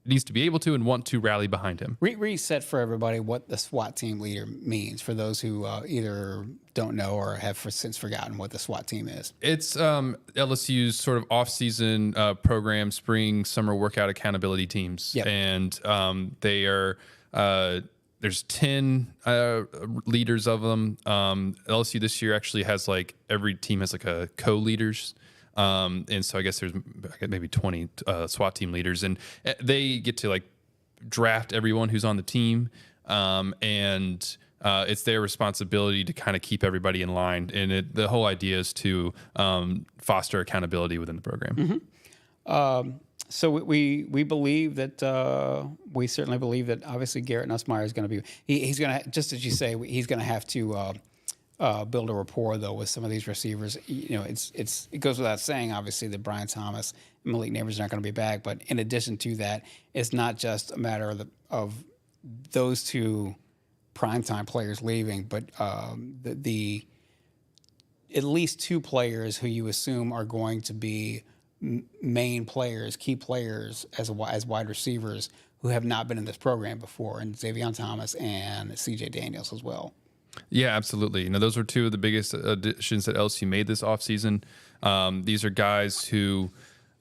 needs to be able to and want to rally behind him. Reset for everybody what the SWAT team leader means, for those who either don't know or have since forgotten what the SWAT team is. It's LSU's sort of off-season program, spring, summer workout accountability teams. Yep. And they are there's 10 leaders of them. LSU this year actually has every team has a co-leaders. And so I guess there's maybe 20 SWAT team leaders, and they get to draft everyone who's on the team. And it's their responsibility to kind of keep everybody in line. And the whole idea is to foster accountability within the program. Mm-hmm. So we believe that we certainly believe that obviously Garrett Nussmeier is going to be, he's going to, just as you say, he's going to have to build a rapport though with some of these receivers. It goes without saying, obviously, that Brian Thomas and Malik Neighbors are not going to be back. But in addition to that, it's not just a matter of those two primetime players leaving, but the at least two players who you assume are going to be main players, key players as wide receivers who have not been in this program before, and Xavier Thomas and CJ Daniels as well. Yeah, absolutely. Those were two of the biggest additions that LSU made this offseason. These are guys who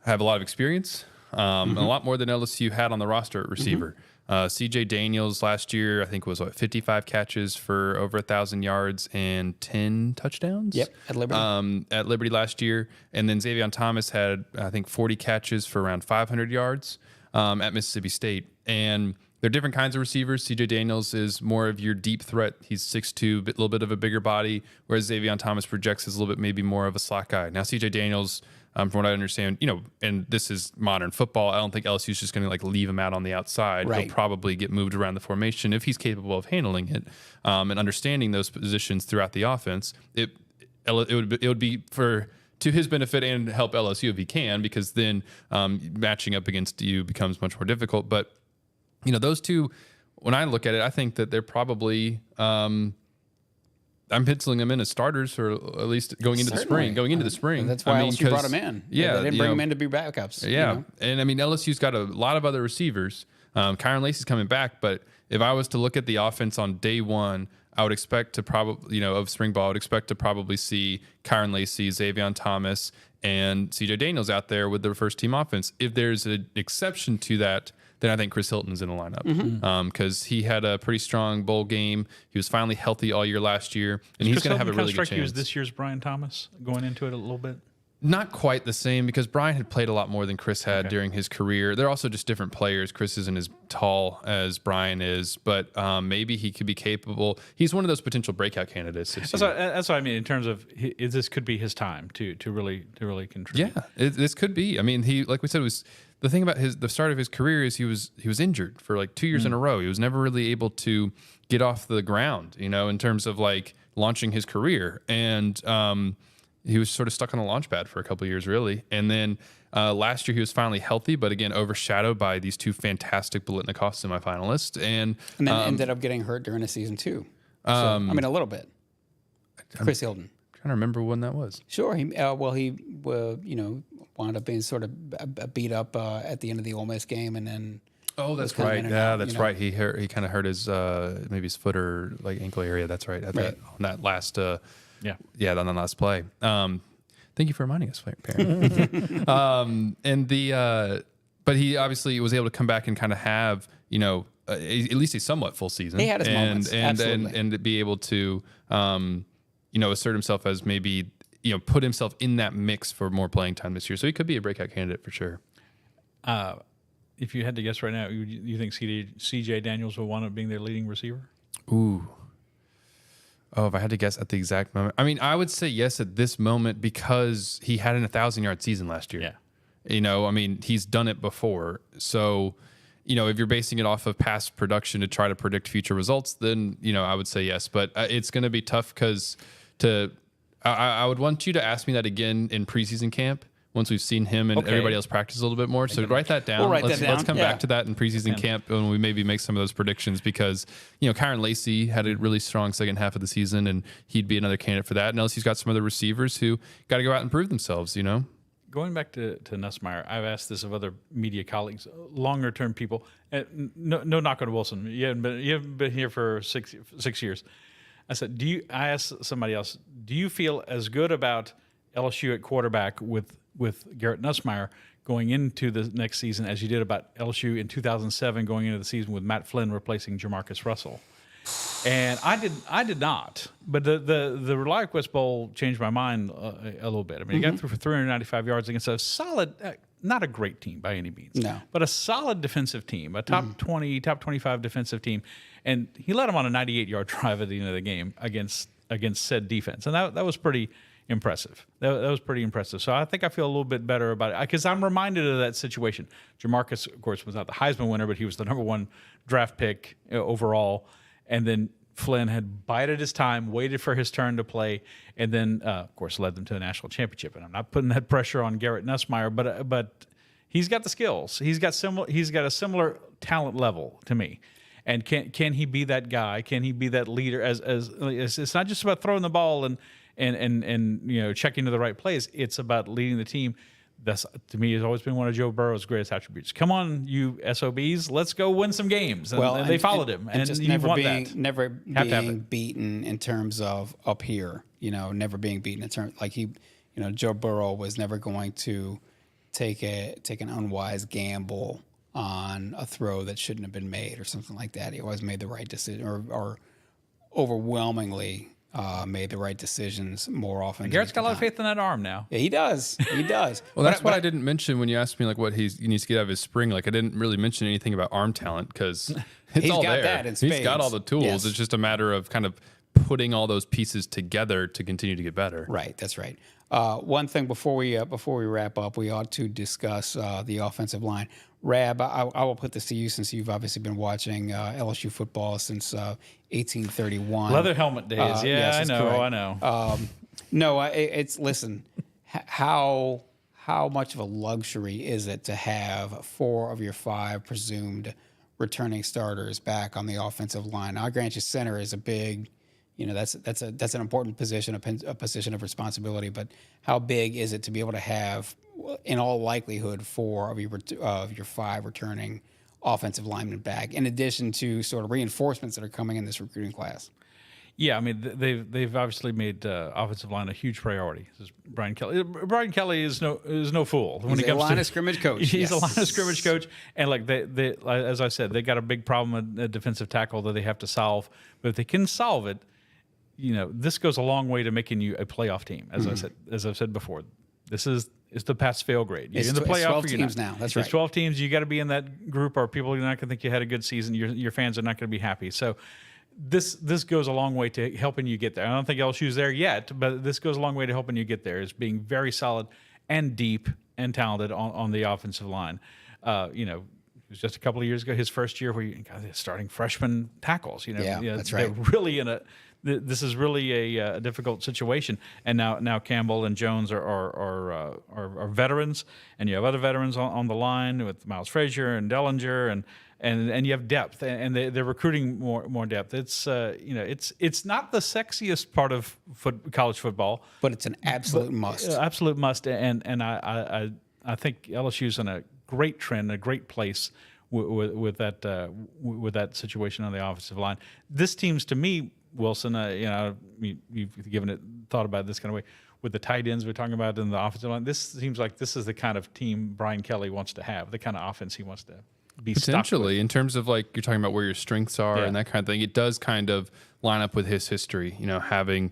have a lot of experience, a lot more than LSU had on the roster at receiver. CJ Daniels last year, I think, was 55 catches for over 1,000 yards and 10 touchdowns. Yep, at Liberty. At Liberty last year. And then Xavier Thomas had, I think, 40 catches for around 500 yards at Mississippi State. And they're different kinds of receivers. CJ Daniels is more of your deep threat. He's 6'2", a little bit of a bigger body, whereas Xavier Thomas projects as a little bit maybe more of a slot guy. Now, CJ Daniels, from what I understand, and this is modern football, I don't think LSU is just going to leave him out on the outside. Right. He'll probably get moved around the formation if he's capable of handling it and understanding those positions throughout the offense. It would be to his benefit and help LSU if he can, because then matching up against you becomes much more difficult. But those two, when I look at it, I think that they're probably. I'm penciling them in as starters, or at least going into the spring. And that's why LSU brought them in. Yeah, they didn't bring them in to be backups. Yeah, and I mean LSU's got a lot of other receivers. Kyron Lacey's coming back, but if I was to look at the offense on day one, I would expect to probably, of spring ball, I would expect to probably see Kyron Lacey, Xavier Thomas, and CJ Daniels out there with their first team offense. If there's an exception to that, then I think Chris Hilton's in the lineup because he had a pretty strong bowl game. He was finally healthy all year last year, and he's going to have a really good chance. You as this year's Brian Thomas going into it a little bit? Not quite the same, because Brian had played a lot more than Chris had during his career. They're also just different players. Chris isn't as tall as Brian is, but maybe he could be capable. He's one of those potential breakout candidates. That's what I mean in terms of this could be his time to really contribute. Yeah, this could be. I mean, he, like we said, was the thing about the start of his career is he was injured for 2 years in a row. He was never really able to get off the ground, in terms of launching his career, and he was sort of stuck on the launch pad for a couple of years, really. And then last year he was finally healthy, but again overshadowed by these two fantastic Biletnikoff semifinalists, and then ended up getting hurt during the season too. A little bit. Chris Hilton. Trying to remember when that was. Sure. He wound up being sort of beat up at the end of the Ole Miss game, and then. Oh, that's right. Yeah, that's right. He kind of hurt his maybe his foot or ankle area. That's right. On that last. On the last play. Thank you for reminding us, Perryn. But he obviously was able to come back and kind of have at least a somewhat full season. He had his moments, absolutely, and be able to assert himself as maybe put himself in that mix for more playing time this year. So he could be a breakout candidate for sure. If you had to guess right now, you think CJ Daniels will wind up being their leading receiver? Ooh. Oh, if I had to guess at the exact moment, I would say yes at this moment, because he had an 1,000-yard season last year. Yeah. He's done it before. So, if you're basing it off of past production to try to predict future results, then, I would say yes. But it's going to be tough because I would want you to ask me that again in preseason camp once we've seen him and everybody else practice a little bit more. So write that down. Let's come back to that in preseason camp when we maybe make some of those predictions, because, Kyron Lacey had a really strong second half of the season, and he'd be another candidate for that. And LSU's got some other receivers who got to go out and prove themselves, Going back to Nussmeier, I've asked this of other media colleagues, longer term people. No knock on Wilson. You haven't been here for six years. I said, I asked somebody else, do you feel as good about LSU at quarterback with Garrett Nussmeier going into the next season as you did about LSU in 2007 going into the season with Matt Flynn replacing Jamarcus Russell? And I did not. But the ReliaQuest Bowl changed my mind a little bit. He got through for 395 yards against a solid, not a great team by any means, but a solid defensive team, a top 20, top 25 defensive team. And he led them on a 98-yard drive at the end of the game against said defense. And that was pretty impressive. That was pretty impressive. So I think I feel a little bit better about it, because I'm reminded of that situation. Jamarcus, of course, was not the Heisman winner, but he was the number one draft pick overall. And then Flynn had bided his time, waited for his turn to play, and then, of course, led them to the national championship. And I'm not putting that pressure on Garrett Nussmeier, but he's got the skills. He's got a similar talent level to me. And can he be that guy? Can he be that leader? As it's not just about throwing the ball and checking to the right place. It's about leading the team. That's, to me, has always been one of Joe Burrow's greatest attributes. Come on, you SOBs, let's go win some games. And they followed him, and just never being beaten in terms of up here. Never being beaten in terms Joe Burrow was never going to take an unwise gamble on a throw that shouldn't have been made or something like that. He always made the right decision, or overwhelmingly made the right decisions more often. Garrett's got a lot of faith in that arm now. Yeah, he does. He does. Well, that's what I didn't mention when you asked me like what he needs to get out of his spring. Like I didn't really mention anything about arm talent because it's all got there. that in He's spades. got all the tools. Yes. It's just a matter of kind of putting all those pieces together to continue to get better. Right, that's right. One thing before we wrap up, we ought to discuss the offensive line. Rab, I will put this to you since you've obviously been watching LSU football since 1831. Leather helmet days. Yes, I correct. know. No, it's listen. How much of a luxury is it to have 4 of your 5 presumed returning starters back on the offensive line? Now, I grant you, center is a big. That's an important position, a position of responsibility. But how big is it to be able to have, in all likelihood, 4 of your 5 returning offensive linemen back, in addition to sort of reinforcements that are coming in this recruiting class? Yeah, I mean they've obviously made offensive line a huge priority. This is Brian Kelly. Brian Kelly is no fool when He's it comes a line to of scrimmage coach. He's a line of scrimmage coach, and like they as I said, they got a big problem at defensive tackle that they have to solve. But if they can solve it, this goes a long way to making you a playoff team. As I've said before, this is the pass-fail grade. You're in the playoff. It's 12 teams now. That's right. It's 12 teams. You got to be in that group, or people are not going to think you had a good season. Your fans are not going to be happy. So this goes a long way to helping you get there. I don't think LSU's there yet, but this goes a long way to helping you get there. Is being very solid and deep and talented on the offensive line. It was just a couple of years ago, his first year, where you got starting freshman tackles. That's right. They're really in a. This is really a difficult situation, and now Campbell and Jones are veterans, and you have other veterans on the line with Miles Frazier and Dellinger, and you have depth, and they're recruiting more depth. It's it's not the sexiest part of college football, but it's an absolute must. Absolute must, and I think LSU's in a great trend, a great place with that situation on the offensive line. This team's, to me, Wilson, you've given it thought about this kind of way with the tight ends we're talking about in the offensive line. This seems like this is the kind of team Brian Kelly wants to have, the kind of offense he wants to be potentially in terms of like you're talking about where your strengths are and that kind of thing. It does kind of line up with his history, having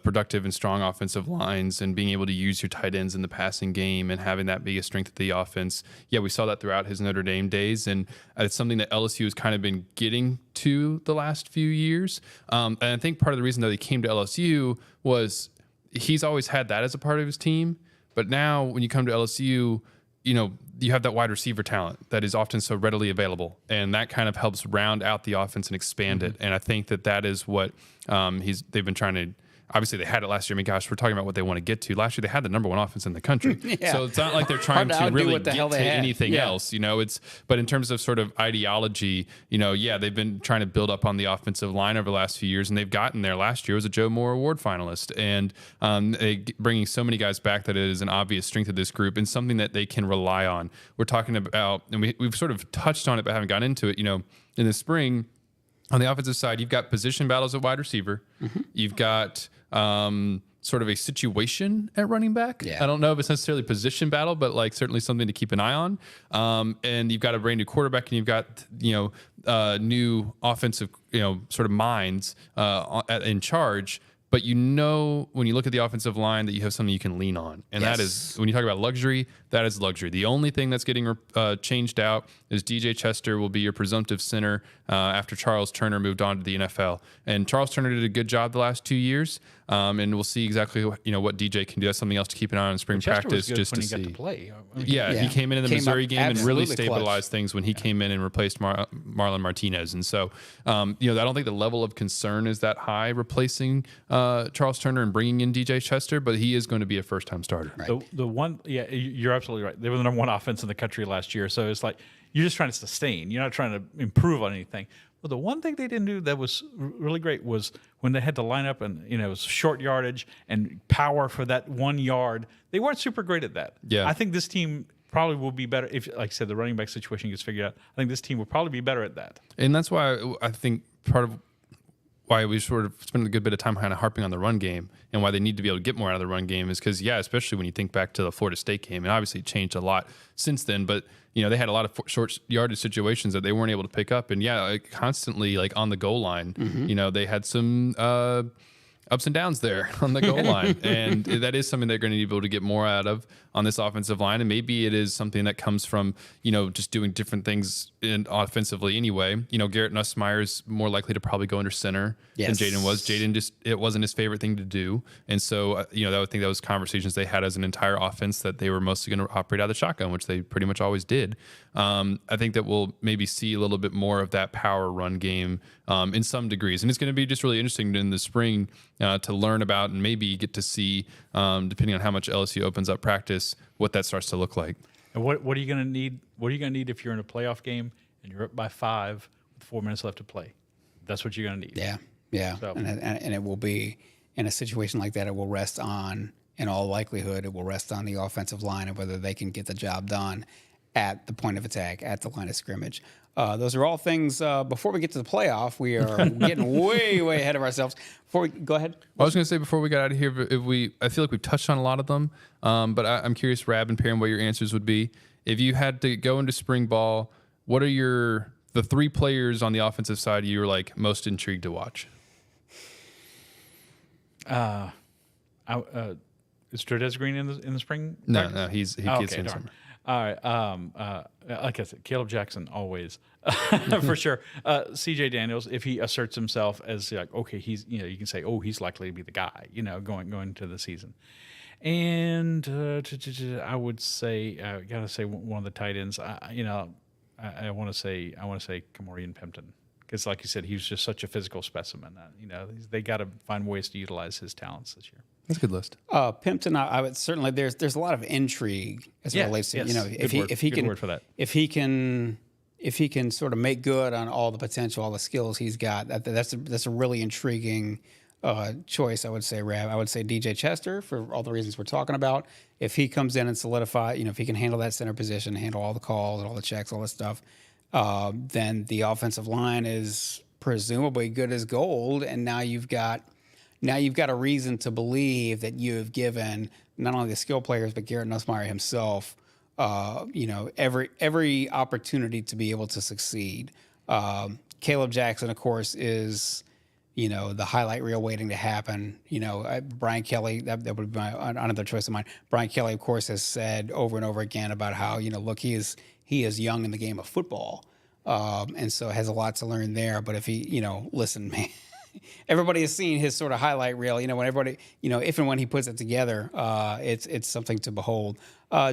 productive and strong offensive lines and being able to use your tight ends in the passing game and having that be a strength of the offense. Yeah, we saw that throughout his Notre Dame days, and it's something that LSU has kind of been getting to the last few years. And I think part of the reason that he came to LSU was he's always had that as a part of his team. But now when you come to LSU, you have that wide receiver talent that is often so readily available, and that kind of helps round out the offense and expand it. And I think that is what they've been trying to. Obviously, they had it last year. I mean, gosh, we're talking about what they want to get to. Last year, they had the number 1 offense in the country. So it's not like they're trying to really get to anything else. But in terms of sort of ideology, they've been trying to build up on the offensive line over the last few years, and they've gotten there. Last year was a Joe Moore Award finalist, and bringing so many guys back that it is an obvious strength of this group and something that they can rely on. We're talking about, and we've sort of touched on it, but haven't gotten into it. In the spring, on the offensive side, you've got position battles at wide receiver. Mm-hmm. You've got sort of a situation at running back. Yeah. I don't know if it's necessarily position battle, but like certainly something to keep an eye on. And you've got a brand new quarterback, and you've got new offensive sort of minds in charge. But when you look at the offensive line, that you have something you can lean on. And that is, when you talk about luxury, that is luxury. The only thing that's getting changed out is DJ Chester will be your presumptive center after Charles Turner moved on to the NFL. And Charles Turner did a good job the last 2 years. And we'll see exactly what DJ can do. That's something else to keep an eye on in spring practice, just to see. Got to play. He came in the Missouri game and really stabilized clutch. Things when he came in and replaced Marlon Martinez. And so, I don't think the level of concern is that high replacing Charles Turner and bringing in DJ Chester, but he is going to be a first-time starter. Right. The one, you're absolutely right. They were the number 1 offense in the country last year, so it's like you're just trying to sustain. You're not trying to improve on anything. But the one thing they didn't do that was really great was when they had to line up and it was short yardage and power for that 1 yard. They weren't super great at that. Yeah. I think this team probably will be better if, like I said, the running back situation gets figured out. I think this team will probably be better at that. And that's why I think part of why we sort of spend a good bit of time kind of harping on the run game and why they need to be able to get more out of the run game is because, especially when you think back to the Florida State game, and obviously it changed a lot since then, but they had a lot of short yardage situations that they weren't able to pick up. And constantly like on the goal line, they had some ups and downs there on the goal line. And that is something they're going to be able to get more out of on this offensive line. And maybe it is something that comes from, just doing different things offensively anyway. Garrett Nussmeier is more likely to probably go under center than Jaden was. Jaden it wasn't his favorite thing to do. And so, I would think that was conversations they had as an entire offense that they were mostly going to operate out of the shotgun, which they pretty much always did. I think that we'll maybe see a little bit more of that power run game in some degrees. And it's going to be just really interesting in the spring to learn about and maybe get to see, depending on how much LSU opens up practice, what that starts to look like. And what are you going to need? What are you going to need if you're in a playoff game and you're up by 5 with 4 minutes left to play? That's what you're going to need. Yeah. So. And it will be in a situation like that. It will rest on, in all likelihood, it will rest on the offensive line and whether they can get the job done at the point of attack, at the line of scrimmage. Those are all things. Before we get to the playoff, we are getting way ahead of ourselves. Go ahead. I was going to say before we got out of here, I feel like we've touched on a lot of them, but I'm curious, Rab and Perryn, what your answers would be if you had to go into spring ball. What are the 3 players on the offensive side you were like most intrigued to watch? Is Cortez Green in the spring? No, he gets in the summer. All right. Like I said, Kaleb Jackson always for sure. CJ Daniels, if he asserts himself as like, okay, he's you can say, oh, he's likely to be the guy, going into the season. And I would say, gotta say one of the tight ends. I want to say Kamorian Pimpton. Because, like you said, he was just such a physical specimen. They got to find ways to utilize his talents this year. That's a good list. Pimpton, I would certainly. There's a lot of intrigue as it relates to if he can sort of make good on all the potential, all the skills he's got. That's a really intriguing choice. I would say, Rab. I would say DJ Chester for all the reasons we're talking about. If he comes in and solidify, if he can handle that center position, handle all the calls, all the checks, all that stuff. Then the offensive line is presumably good as gold, and now you've got a reason to believe that you have given not only the skill players but Garrett Nussmeier himself, every opportunity to be able to succeed. Kaleb Jackson, of course, is the highlight reel waiting to happen. Brian Kelly, that would be another choice of mine. Brian Kelly, of course, has said over and over again about how look, he is young in the game of football, and so has a lot to learn there. But if he, listen, man, everybody has seen his sort of highlight reel. When everybody, if and when he puts it together, it's something to behold.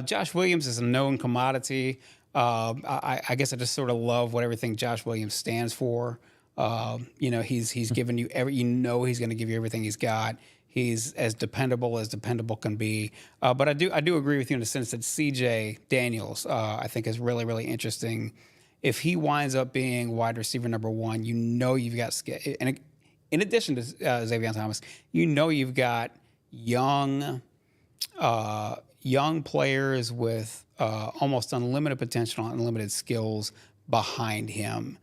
Josh Williams is a known commodity. I guess I just sort of love what everything Josh Williams stands for. He's given you he's going to give you everything he's got. He's as dependable can be. But I do agree with you in the sense that CJ Daniels, I think, is really, really interesting. If he winds up being wide receiver number 1, you've got skill. And in addition to Xavier Thomas, you've got young players with almost unlimited potential, unlimited skills behind him.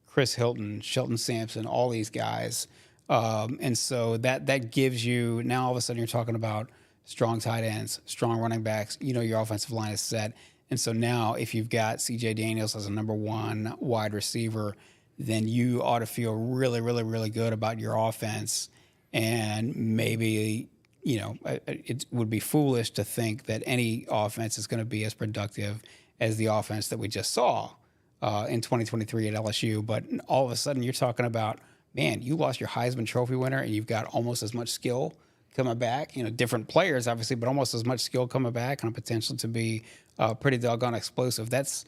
Chris Hilton, Shelton Sampson, all these guys. And so that gives you, now all of a sudden you're talking about strong tight ends, strong running backs. Your offensive line is set. And so now if you've got CJ Daniels as a number 1 wide receiver, then you ought to feel really, really, really good about your offense. And maybe, it would be foolish to think that any offense is going to be as productive as the offense that we just saw in 2023 at LSU. But all of a sudden you're talking about, man, you lost your Heisman Trophy winner and you've got almost as much skill coming back. Different players, obviously, but almost as much skill coming back and a potential to be pretty doggone explosive. That's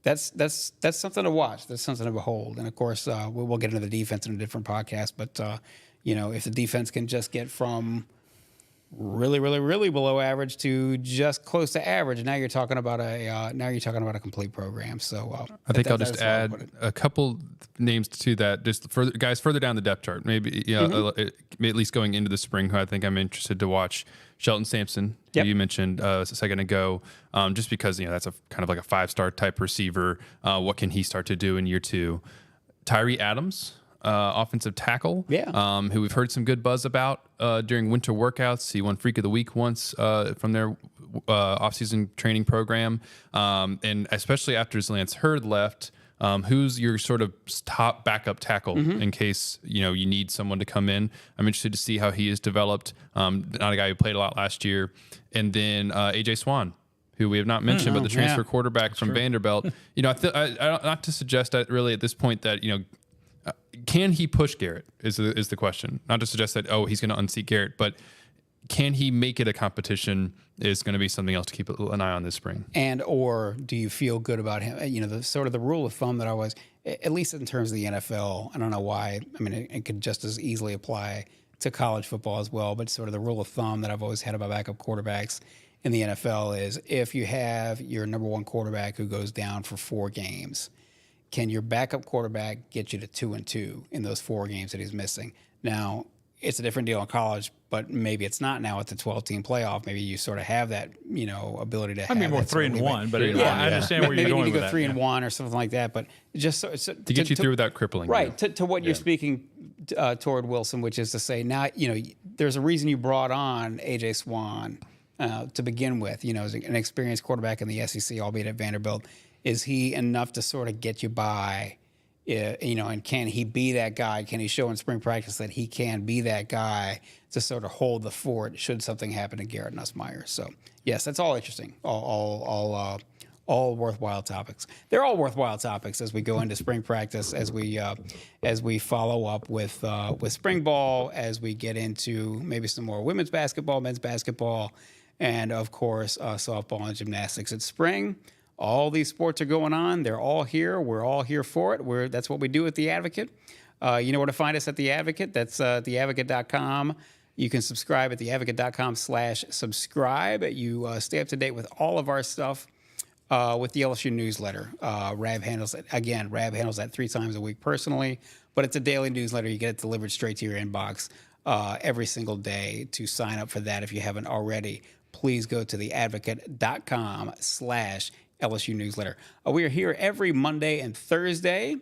something to watch. That's something to behold. And of course, we'll get into the defense in a different podcast. But if the defense can just get from really, really, really below average to just close to average, now you're talking about a complete program. So I think I'll just add a couple names to that. Just guys further down the depth chart, maybe at least going into the spring, who I think I'm interested to watch. Shelton Sampson, who you mentioned a second ago, just because that's a kind of like a 5-star type receiver. What can he start to do in year 2? Tyree Adams, offensive tackle, who we've heard some good buzz about during winter workouts. He won Freak of the Week once from their offseason training program. And especially after Lance Hurd left, who's your sort of top backup tackle in case, you need someone to come in? I'm interested to see how he is developed. Not a guy who played a lot last year. And then AJ Swan, who we have not mentioned, but the transfer quarterback from Vanderbilt. I not to suggest that really at this point that, can he push Garrett is the question. Not to suggest that, he's going to unseat Garrett, but can he make it a competition is going to be something else to keep an eye on this spring. And or do you feel good about him? The sort of the rule of thumb that I was, at least in terms of the NFL, I don't know why. I mean, it could just as easily apply to college football as well, but sort of the rule of thumb that I've always had about backup quarterbacks in the NFL is if you have your number one quarterback who goes down for 4 games, can your backup quarterback get you to 2-2 in those 4 games that he's missing? Now, it's a different deal in college, but maybe it's not now at the 12-team playoff. Maybe you sort of have that, ability to. I mean, more 3-1, but I understand where you're going with that. Maybe you need to go 3-1 or something like that, but just so to get you through without crippling. Right to what you're speaking toward, Wilson, which is to say now, there's a reason you brought on AJ Swan to begin with. As an experienced quarterback in the SEC, albeit at Vanderbilt. Is he enough to sort of get you by? And can he be that guy? Can he show in spring practice that he can be that guy to sort of hold the fort should something happen to Garrett Nussmeier? So yes, that's all interesting. All worthwhile topics. They're all worthwhile topics as we go into spring practice, as we follow up with spring ball, as we get into maybe some more women's basketball, men's basketball, and of course softball and gymnastics. It's spring. All these sports are going on. They're all here. We're all here for it. That's what we do at The Advocate. You know where to find us at The Advocate. That's theadvocate.com. You can subscribe at theadvocate.com/subscribe. You stay up to date with all of our stuff with the LSU newsletter. Rab handles it. Again, Rab handles that 3 times a week personally, but it's a daily newsletter. You get it delivered straight to your inbox every single day. To sign up for that, if you haven't already, please go to theadvocate.com/LSU newsletter. We are here every Monday and Thursday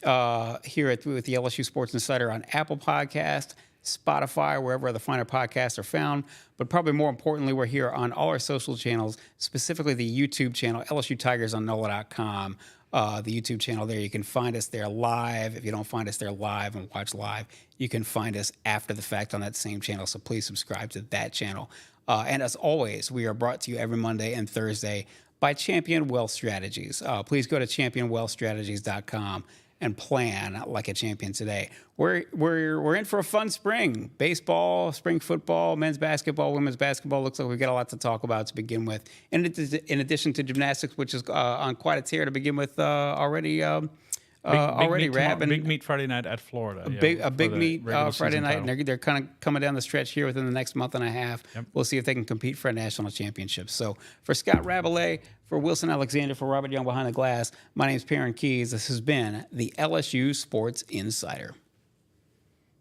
here with the LSU Sports Insider on Apple Podcast, Spotify, wherever the finer podcasts are found. But probably more importantly, we're here on all our social channels, specifically the YouTube channel, LSU Tigers on NOLA.com. The YouTube channel there. You can find us there live. If you don't find us there live and watch live, you can find us after the fact on that same channel. So please subscribe to that channel. And as always, we are brought to you every Monday and Thursday by Champion Wealth Strategies. Please go to championwealthstrategies.com and plan like a champion today. We're in for a fun spring. Baseball, spring football, men's basketball, women's basketball. Looks like we've got a lot to talk about to begin with. And in addition to gymnastics, which is on quite a tear to begin with already. Big meet Friday night at Florida. A big meet Friday night, and they're kind of coming down the stretch here within the next month and a half. Yep. We'll see if they can compete for a national championship. So for Scott Rabalais, for Wilson Alexander, for Robert Young behind the glass, my name is Perryn Keys. This has been the LSU Sports Insider.